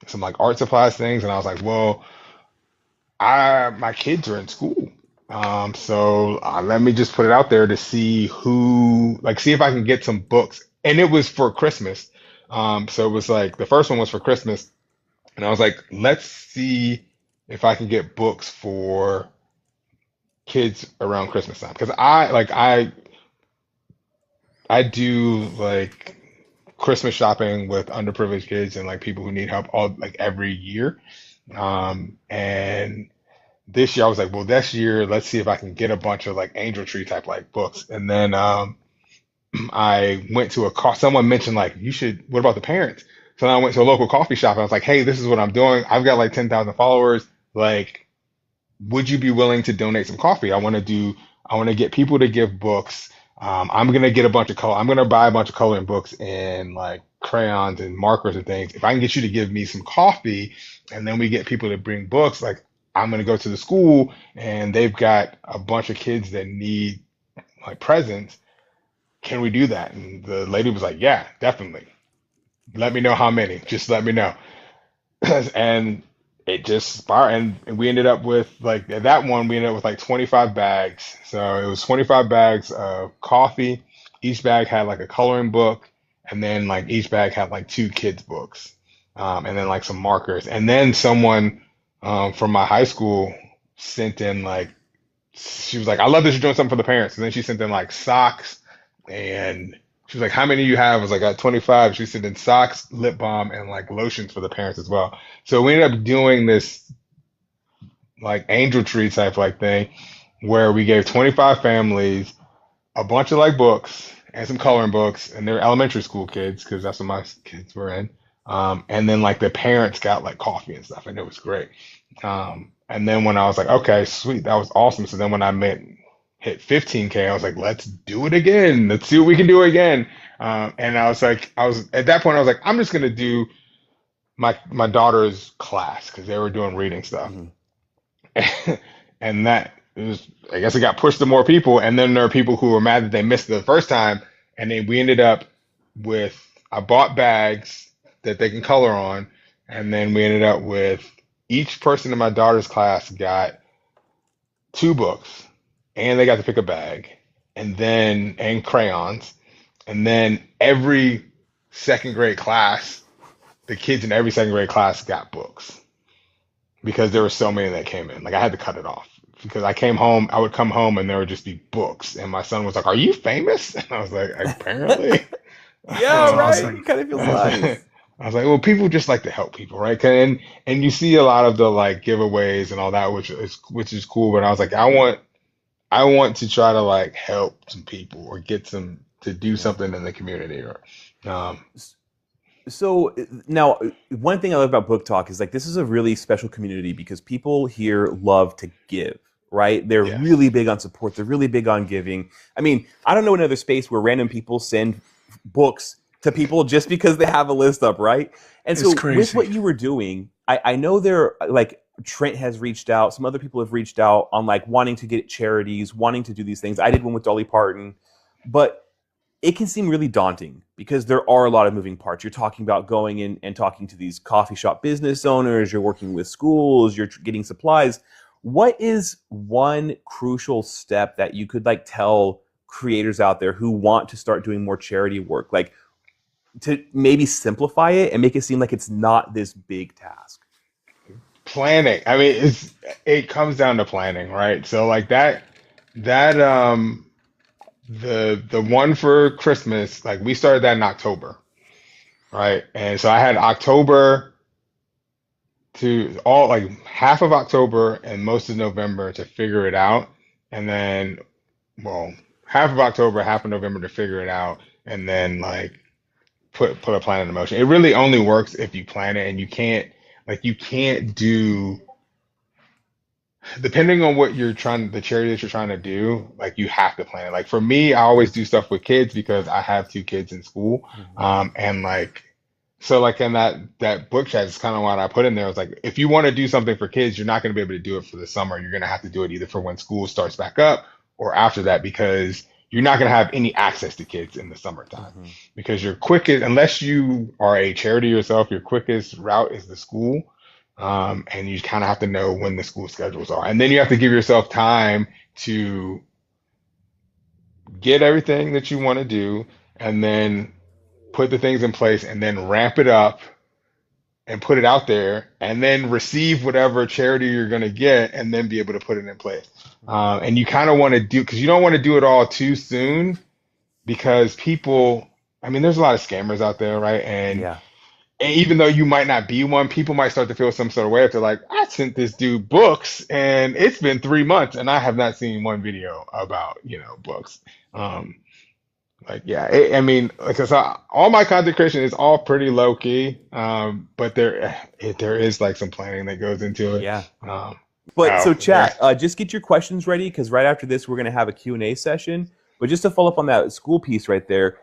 [SPEAKER 2] some like art supplies things, and I was like, well, I my kids are in school, so let me just put it out there to see who, like, see if I can get some books. And it was for Christmas, so it was like the first one was for Christmas, and I was like, let's see if I can get books for kids around Christmas time because I do like Christmas shopping with underprivileged kids and like people who need help all like every year. And this year I was like, well, this year let's see if I can get a bunch of like Angel Tree type like books. And then I went to someone mentioned like you should. What about the parents? So then I went to a local coffee shop and I was like, hey, this is what I'm doing. I've got like 10,000 followers. Like, would you be willing to donate some coffee? I want to get people to give books. I'm gonna get a bunch of color. I'm gonna buy a bunch of coloring books and like crayons and markers and things. If I can get you to give me some coffee, and then we get people to bring books, like I'm gonna go to the school and they've got a bunch of kids that need like presents. Can we do that? And the lady was like, yeah, definitely. Let me know how many. Just let me know. And it just spiraled, and we ended up with like at that one we ended up with like 25 bags. So it was 25 bags of coffee. Each bag had like a coloring book, and then like each bag had like two kids books, and then like some markers. And then someone from my high school sent in like, she was like, I love that you're doing something for the parents. And then she sent in like socks, and she was like, how many do you have? I was like, I got 25. She sent in socks, lip balm, and like lotions for the parents as well. So we ended up doing this like angel tree type like thing where we gave 25 families a bunch of like books and some coloring books, and they're elementary school kids because that's what my kids were in. And then like the parents got like coffee and stuff, and it was great. And then when I was like, okay, sweet, that was awesome. So then when hit 15K, I was like, let's do it again. Let's see what we can do again. And I was like, I was at that point, I was like, I'm just gonna do my daughter's class because they were doing reading stuff.
[SPEAKER 3] Mm-hmm.
[SPEAKER 2] And that it was, I guess it got pushed to more people. And then there are people who were mad that they missed it the first time. And then we ended up with, I bought bags that they can color on. And then we ended up with each person in my daughter's class got two books and they got to pick a bag and crayons. And then every second grade class, the kids in every second grade class got books because there were so many that came in. Like I had to cut it off because I would come home and there would just be books. And my son was like, are you famous? And I was like, apparently.
[SPEAKER 3] Yeah, right.
[SPEAKER 1] Awesome.
[SPEAKER 3] It kind of feels nice.
[SPEAKER 2] I was like, well, people just like to help people, right? And you see a lot of the like giveaways and all that, which is cool. But I was like, I want to try to like help some people or get some to do
[SPEAKER 3] Yeah.
[SPEAKER 2] something in the community. Or
[SPEAKER 3] So now, one thing I love about Book Talk is like this is a really special community because people here love to give, right? They're
[SPEAKER 2] yes,
[SPEAKER 3] really big on support. They're really big on giving. I mean, I don't know another space where random people send books to people just because they have a list up, right? And
[SPEAKER 1] It's
[SPEAKER 3] so with
[SPEAKER 1] crazy.
[SPEAKER 3] what you were doing, I know there like Trent has reached out, some other people have reached out on like wanting to get charities, wanting to do these things. I did one with Dolly Parton, but it can seem really daunting because there are a lot of moving parts. You're talking about going in and talking to these coffee shop business owners, you're working with schools, you're getting supplies. what is one crucial step that you could like tell creators out there who want to start doing more charity work, like to maybe simplify it and make it seem like it's not this big task?
[SPEAKER 2] Planning. I mean, it comes down to planning, right? So like that the one for Christmas, like we started that in October, right? And so I had October to all like half of October and most of November to figure it out. And then, well, half of October, half of November to figure it out, and then like put a plan into motion. It really only works if you plan it, and you can't do, depending on what the charity that you're trying to do, like you have to plan it. Like for me, I always do stuff with kids because I have two kids in school.
[SPEAKER 3] Mm-hmm.
[SPEAKER 2] And like, so like in that book chat, it's kind of what I put in there. It's like, if you want to do something for kids, you're not going to be able to do it for the summer. You're going to have to do it either for when school starts back up or after that, because you're not going to have any access to kids in the summertime,
[SPEAKER 3] Mm-hmm.
[SPEAKER 2] because your quickest, unless you are a charity yourself, your quickest route is the school. And you kind of have to know when the school schedules are. And then you have to give yourself time to get everything that you want to do, and then put the things in place, and then ramp it up and put it out there, and then receive whatever charity you're going to get, and then be able to put it in place. And you kind of want to do, because you don't want to do it all too soon, because people, I mean, there's a lot of scammers out there, right?
[SPEAKER 3] Yeah.
[SPEAKER 2] And even though you might not be one, people might start to feel some sort of way if they're like, I sent this dude books and it's been 3 months and I have not seen one video about, books. Um, like, yeah, I mean, because all my content creation is all pretty low key, but there is like some planning that goes into it.
[SPEAKER 3] Yeah.
[SPEAKER 2] Um,
[SPEAKER 3] But so
[SPEAKER 2] oh, yeah.
[SPEAKER 3] chat, just get your questions ready, because right after this, we're going to have a Q&A session. But just to follow up on that school piece right there,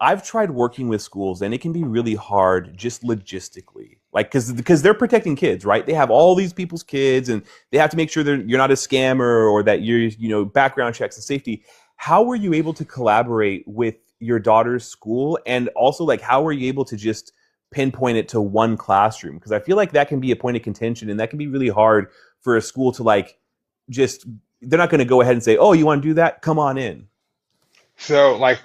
[SPEAKER 3] I've tried working with schools, and it can be really hard just logistically. Like, because they're protecting kids, right? They have all these people's kids, and they have to make sure you're not a scammer, or that you're, background checks and safety. How were you able to collaborate with your daughter's school? And also, like, how were you able to just pinpoint it to one classroom? Because I feel like that can be a point of contention, and that can be really hard for a school to they're not going to go ahead and say, oh, you want to do that? Come on in.
[SPEAKER 2] So like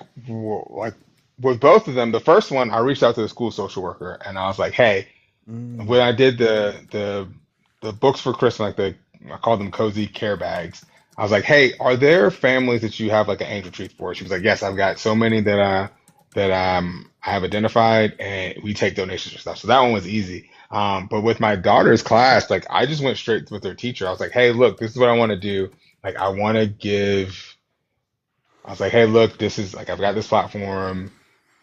[SPEAKER 2] with both of them, the first one, I reached out to the school social worker and I was like, hey,
[SPEAKER 3] Mm.
[SPEAKER 2] when I did the books for Christmas, I called them cozy care bags. I was like, hey, are there families that you have like an angel tree for? She was like, yes, I've got so many that I have identified, and we take donations for stuff. So that one was easy. But with my daughter's class, like I just went straight with their teacher. I was like, hey, look, this is what I want to do. Like I was like, hey, look, this is like I've got this platform,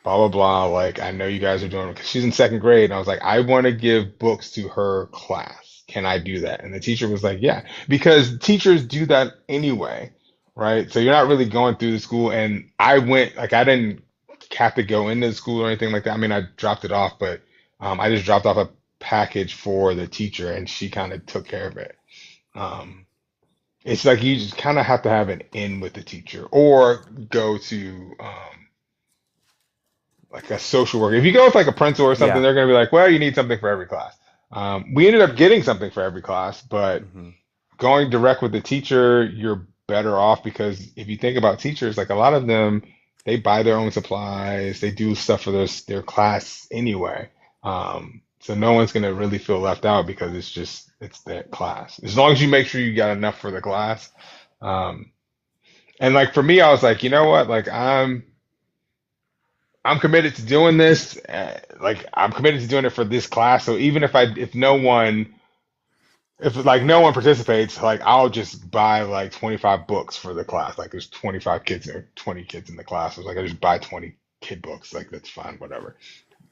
[SPEAKER 2] blah blah blah. Like I know you guys are doing, because she's in second grade, and I was like, I want to give books to her class. Can I do that? And the teacher was like, yeah, because teachers do that anyway, right? So you're not really going through the school. And I didn't have to go into the school or anything like that. I mean, I dropped it off, but I just dropped off a package for the teacher, and she kind of took care of it. Um, it's like you just kind of have to have an in with the teacher, or go to like a social worker. If you go with like a principal or something,
[SPEAKER 3] Yeah.
[SPEAKER 2] they're going to be like, well, you need something for every class. We ended up getting something for every class, but
[SPEAKER 3] Hmm.
[SPEAKER 2] going direct with the teacher, you're better off, because if you think about teachers, like a lot of them, they buy their own supplies, they do stuff for their class anyway. So no one's going to really feel left out, because it's that class. As long as you make sure you got enough for the class. Um, and like for me, I was like, you know what? Like I'm committed to doing this. Like I'm committed to doing it for this class. So even if like no one participates, like I'll just buy like 25 books for the class. Like there's 25 kids or 20 kids in the class. I was like, I just buy 20 kid books. Like that's fine, whatever.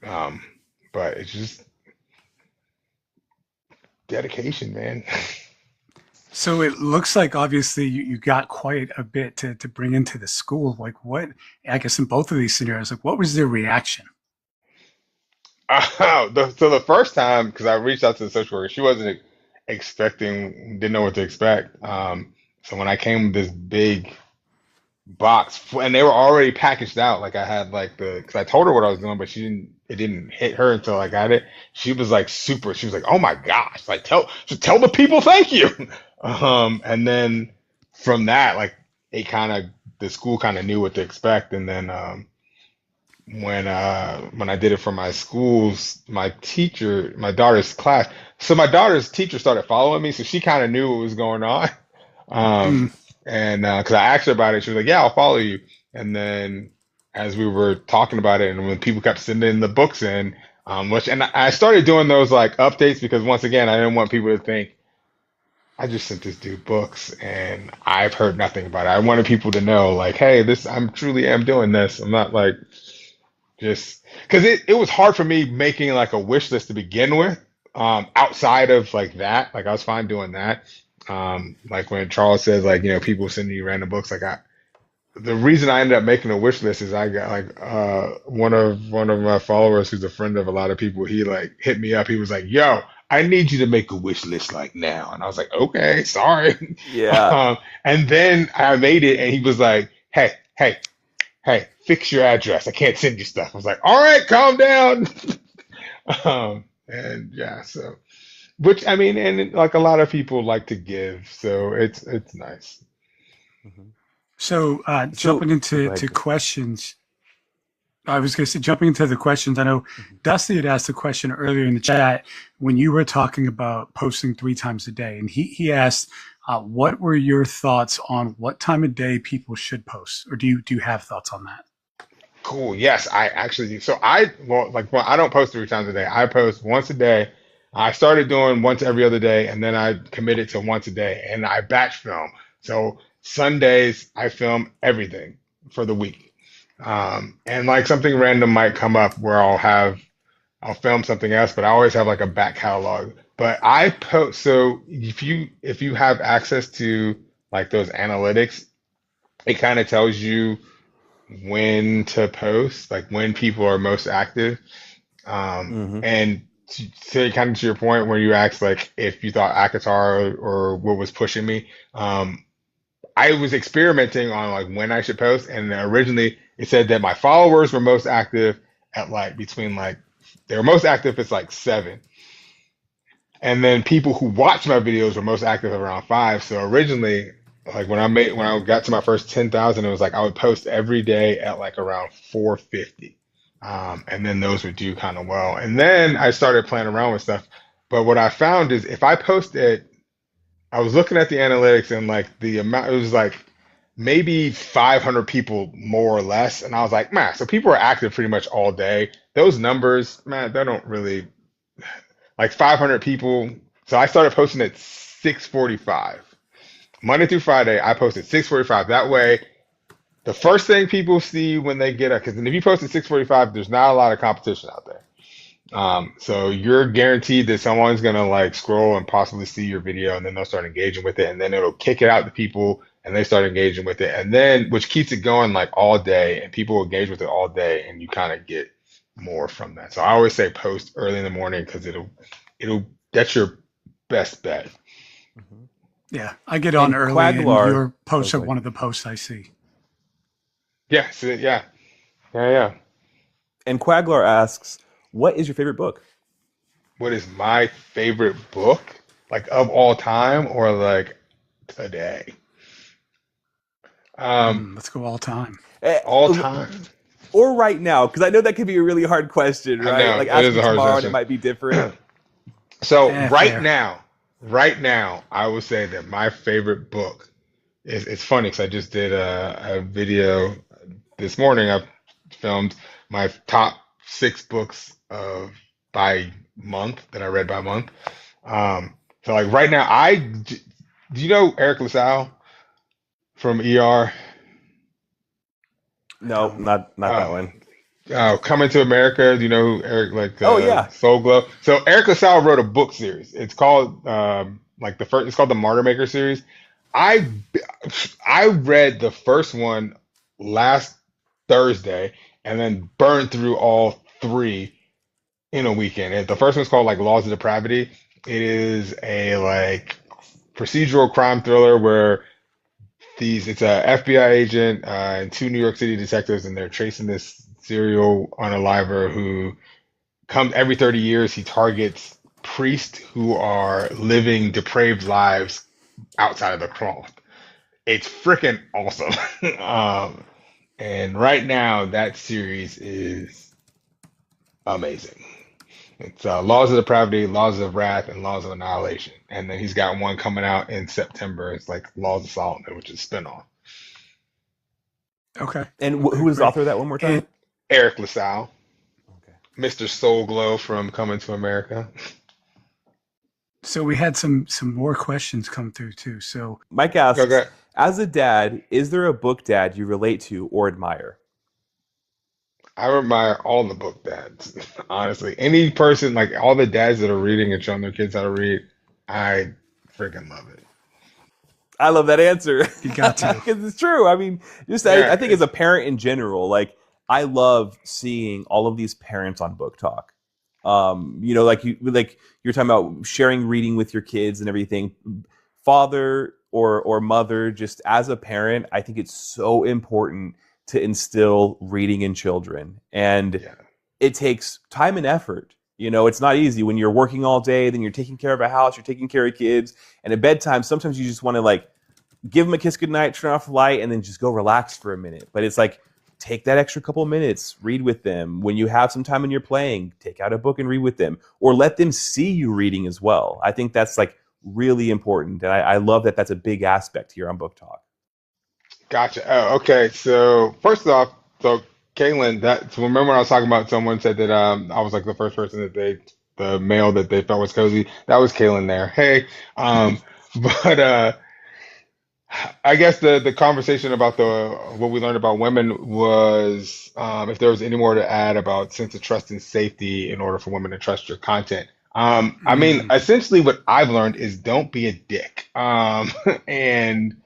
[SPEAKER 2] Um, but it's just dedication, man.
[SPEAKER 1] So it looks like obviously you got quite a bit to bring into the school. Like what, I guess in both of these scenarios, like what was their reaction?
[SPEAKER 2] So the first time, because I reached out to the social worker, she wasn't expecting, didn't know what to expect. So when I came with this box, and they were already packaged out. Like I had like because I told her what I was doing, but it didn't hit her until I got it. She was like she was like, oh my gosh, like tell the people thank you. And then from that, like the school kind of knew what to expect. And then when I did it for my schools, my daughter's class, so my daughter's teacher started following me, so she kind of knew what was going on.
[SPEAKER 1] Mm.
[SPEAKER 2] And because I asked her about it, she was like, "Yeah, I'll follow you." And then as we were talking about it, and when people kept sending the books in, and I started doing those like updates because once again, I didn't want people to think I just sent this dude books and I've heard nothing about it. I wanted people to know, like, hey, I'm truly am doing this. I'm not like just because it was hard for me making like a wish list to begin with. Outside of like that, like I was fine doing that. Like when Charles says like, people sending you random books, like the reason I ended up making a wish list is I got like one of my followers who's a friend of a lot of people, he like hit me up. He was like, "Yo, I need you to make a wish list like now." And I was like, "Okay, sorry."
[SPEAKER 3] Yeah.
[SPEAKER 2] And then I made it and he was like, "Hey, fix your address. I can't send you stuff." I was like, "All right, calm down." And yeah, so which I mean, and like a lot of people like to give, so it's nice.
[SPEAKER 3] Mhm.
[SPEAKER 1] So
[SPEAKER 3] So
[SPEAKER 1] jumping
[SPEAKER 3] oh,
[SPEAKER 1] into
[SPEAKER 3] go ahead.
[SPEAKER 1] questions, I was going to say, jumping into the questions, I know
[SPEAKER 3] Mhm.
[SPEAKER 1] Dusty had asked a question earlier in the chat when you were talking about posting 3 times a day. And he asked, what were your thoughts on what time of day people should post? Or do you have thoughts on that?
[SPEAKER 2] Cool. Yes, I actually do. So I don't post 3 times a day. I post once a day. I started doing once every other day, and then I committed to once a day, and I batch film. So Sundays I film everything for the week. And like something random might come up where I'll film something else, but I always have like a back catalog. But I post, so if you have access to like those analytics, it kind of tells you when to post, like when people are most active.
[SPEAKER 3] Mhm.
[SPEAKER 2] And to kind of to your point where you asked like if you thought Akatar or what was pushing me, I was experimenting on like when I should post, and originally it said that my followers were most active at like between like they were most active it's like 7, and then people who watch my videos were most active around 5. So originally, like when I got to my first 10,000, it was like I would post every day at like around 450, and then those would do kind of well. And then I started playing around with stuff. But what I found is if I posted, I was looking at the analytics and like the amount, it was like maybe 500 people more or less, and I was like, man, so people are active pretty much all day. Those numbers, man, they don't really like 500 people. So I started posting at 6:45. Monday through Friday, I posted 6:45. That way, the first thing people see when they get up, because if you post at 6:45, there's not a lot of competition out there. So you're guaranteed that someone's gonna like scroll and possibly see your video, and then they'll start engaging with it, and then it'll kick it out to people, and they start engaging with it, and then which keeps it going like all day, and people engage with it all day, and you kind of get more from that. So I always say post early in the morning because it'll that's your best bet.
[SPEAKER 3] Mhm.
[SPEAKER 1] Yeah, I get on
[SPEAKER 3] And
[SPEAKER 1] early, and
[SPEAKER 3] Quaglar,
[SPEAKER 1] your
[SPEAKER 3] oh,
[SPEAKER 1] posts are
[SPEAKER 3] go ahead.
[SPEAKER 1] one of the posts I see.
[SPEAKER 2] Yeah, so, yeah.
[SPEAKER 3] And Quaglar asks, "What is your favorite book?"
[SPEAKER 2] What is my favorite book, like of all time or like today? Um,
[SPEAKER 1] Let's go all time.
[SPEAKER 3] Eh,
[SPEAKER 2] all time.
[SPEAKER 3] or right now, because I know that can be a really hard question,
[SPEAKER 2] I
[SPEAKER 3] right?
[SPEAKER 2] know
[SPEAKER 3] Like
[SPEAKER 2] it
[SPEAKER 3] ask
[SPEAKER 2] is
[SPEAKER 3] me
[SPEAKER 2] a hard
[SPEAKER 3] tomorrow and it
[SPEAKER 2] question.
[SPEAKER 3] might be different.
[SPEAKER 2] So
[SPEAKER 1] Fair.
[SPEAKER 2] right now, I would say that my favorite book is. It's funny because I just did a video this morning. I filmed my top 6 books of by month that I read by month. So like right now, do you know Eric LaSalle from ER?
[SPEAKER 1] I
[SPEAKER 3] No,
[SPEAKER 1] don't.
[SPEAKER 3] not that
[SPEAKER 2] Oh,
[SPEAKER 3] one.
[SPEAKER 2] Coming to America. Do you know who Eric like
[SPEAKER 3] Oh yeah.
[SPEAKER 2] Soul Glow? So Eric LaSalle wrote a book series. It's called like the first. It's called the Martyr Maker series. I I read the first one last Thursday and then burned through all 3 in a weekend. And the first one's called like Laws of Depravity. It is a like procedural crime thriller where it's a FBI agent and two New York City detectives, and they're chasing this serial unaliver who comes every 30 years. He targets priests who are living depraved lives outside of the cross. It's freaking awesome. And right now, that series is amazing. It's Laws of Depravity, Laws of Wrath, and Laws of Annihilation. And then he's got one coming out in September. It's like Laws of Solomon, which is a spinoff.
[SPEAKER 1] Okay.
[SPEAKER 3] And
[SPEAKER 1] Okay,
[SPEAKER 3] who is the
[SPEAKER 1] great.
[SPEAKER 3] author of that one more time?
[SPEAKER 1] And
[SPEAKER 2] Eric LaSalle,
[SPEAKER 3] Okay.
[SPEAKER 2] Mr. Soul Glow from Coming to America.
[SPEAKER 1] so we had some more questions come through too. So
[SPEAKER 3] Mike asks,
[SPEAKER 2] Okay.
[SPEAKER 3] as a dad, is there a book dad you relate to or admire?
[SPEAKER 2] I admire all the book dads, honestly. Any person, like all the dads that are reading and showing their kids how to read, I freaking love it.
[SPEAKER 3] I love that answer
[SPEAKER 1] you got to.
[SPEAKER 3] because it's true. I mean, just I
[SPEAKER 2] Yeah,
[SPEAKER 3] think as a parent in general, like I love seeing all of these parents on Book Talk. Like you're talking about sharing reading with your kids and everything. Father or mother, just as a parent, I think it's so important to instill reading in children, and
[SPEAKER 2] yeah,
[SPEAKER 3] it takes time and effort. It's not easy when you're working all day, then you're taking care of a house, you're taking care of kids, and at bedtime, sometimes you just want to like give them a kiss goodnight, turn off the light, and then just go relax for a minute. But it's like, take that extra couple minutes, read with them. When you have some time and you're playing, take out a book and read with them, or let them see you reading as well. I think that's like really important. And I love that that's a big aspect here on Book Talk.
[SPEAKER 2] gotcha. Oh, okay. So first off, so Kaylin, so remember when I was talking about someone said that I was like the first person that the male that they felt was cozy. That was Kaylin there. Hey, but I guess the conversation about the what we learned about women was if there was any more to add about sense of trust and safety in order for women to trust your content. I mean,
[SPEAKER 1] Mhm.
[SPEAKER 2] essentially, what I've learned is don't be a dick. And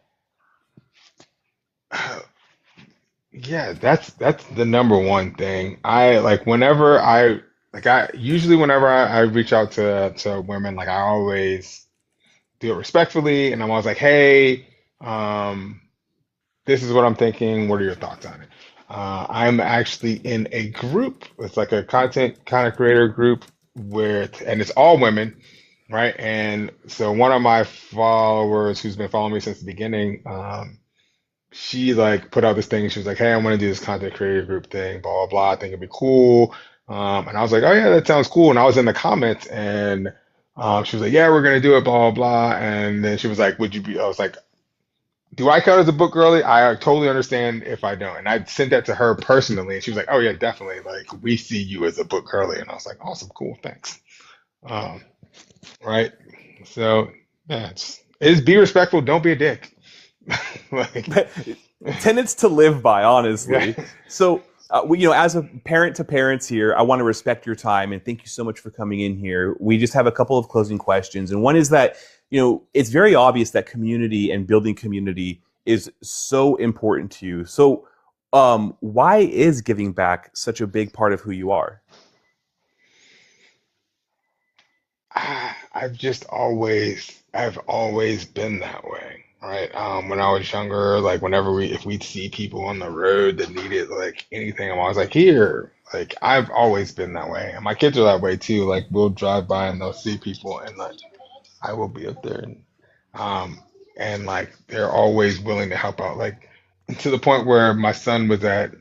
[SPEAKER 2] yeah, that's the number one thing. I like whenever I like I usually whenever I reach out to women, like I always do it respectfully, and I'm always like, hey. Um, This is what I'm thinking. What are your thoughts on it? I'm actually in a group. It's like a content kind of creator group and it's all women, right? And so one of my followers who's been following me since the beginning, she like put out this thing. She was like, "Hey, I want to do this content creator group thing, blah blah blah. I think it'd be cool." And I was like, "Oh yeah, that sounds cool." And I was in the comments, and she was like, "Yeah, we're gonna do it, blah blah blah." And then she was like, "Would you be?" I was like, do I count as a book girly? I totally understand if I don't. And I sent that to her personally, and she was like, "Oh yeah, definitely. Like we see you as a book girly." And I was like, "Awesome, cool, thanks." Um, right. So yeah, it's be respectful. Don't be a dick. Like
[SPEAKER 3] Tenets to live by,
[SPEAKER 2] yeah,
[SPEAKER 3] honestly. So, as a parent to parents here, I want to respect your time and thank you so much for coming in here. We just have a couple of closing questions, and one is that it's very obvious that community and building community is so important to you. So, why is giving back such a big part of who you are?
[SPEAKER 2] I've always been that way, right? When I was younger, like whenever if we'd see people on the road that needed like anything, I'm always like, here. Like I've always been that way, and my kids are that way too. Like we'll drive by and they'll see people, and like I will be up there, um, and like they're always willing to help out. Like to the point where my son was at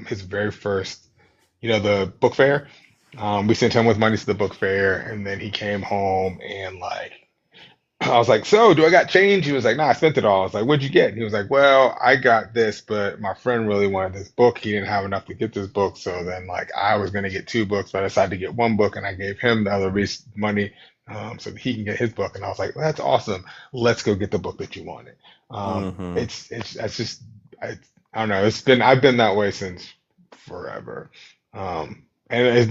[SPEAKER 2] his very first, the book fair. We sent him with money to the book fair, and then he came home and like I was like, "So, do I got change?" He was like, "Nah, I spent it all." I was like, "What'd you get?" And he was like, "Well, I got this, but my friend really wanted this book. He didn't have enough to get this book, so then like I was gonna get two books, but I decided to get one book, and I gave him the other money so that he can get his book." And I was like, well, "That's awesome. Let's go get the book that you wanted."
[SPEAKER 3] Hmm.
[SPEAKER 2] It's that's just I don't know. I've been that way since forever. And it's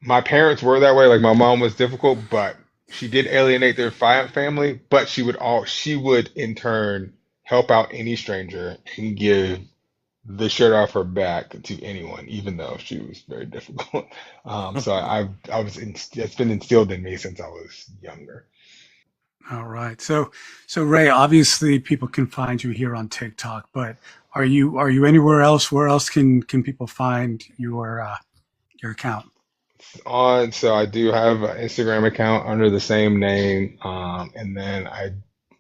[SPEAKER 2] my parents were that way. Like my mom was difficult, but she did alienate their family. But she would in turn help out any stranger and give the shirt off her back to anyone, even though she was very difficult. So it's been instilled in me since I was younger.
[SPEAKER 1] All right. So Ray, obviously people can find you here on TikTok, but are you anywhere else? Where else can people find your account?
[SPEAKER 2] So I do have an Instagram account under the same name, and then I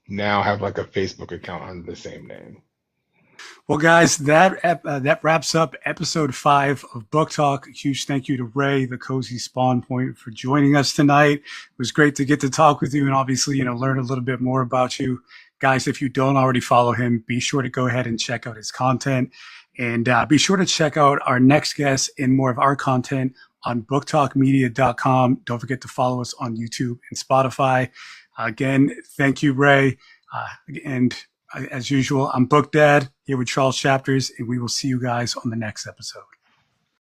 [SPEAKER 2] now have like a Facebook account under the same name.
[SPEAKER 1] Well, guys, that wraps up episode 5 of Book Talk. A huge thank you to Ray, the Cozy Spawn Point, for joining us tonight. It was great to get to talk with you and obviously, learn a little bit more about you. Guys, if you don't already follow him, be sure to go ahead and check out his content. And be sure to check out our next guest and more of our content on booktalkmedia.com. Don't forget to follow us on YouTube and Spotify. Again, thank you, Ray. And as usual, I'm Book Dad here with Charles Chapters, and we will see you guys on the next episode.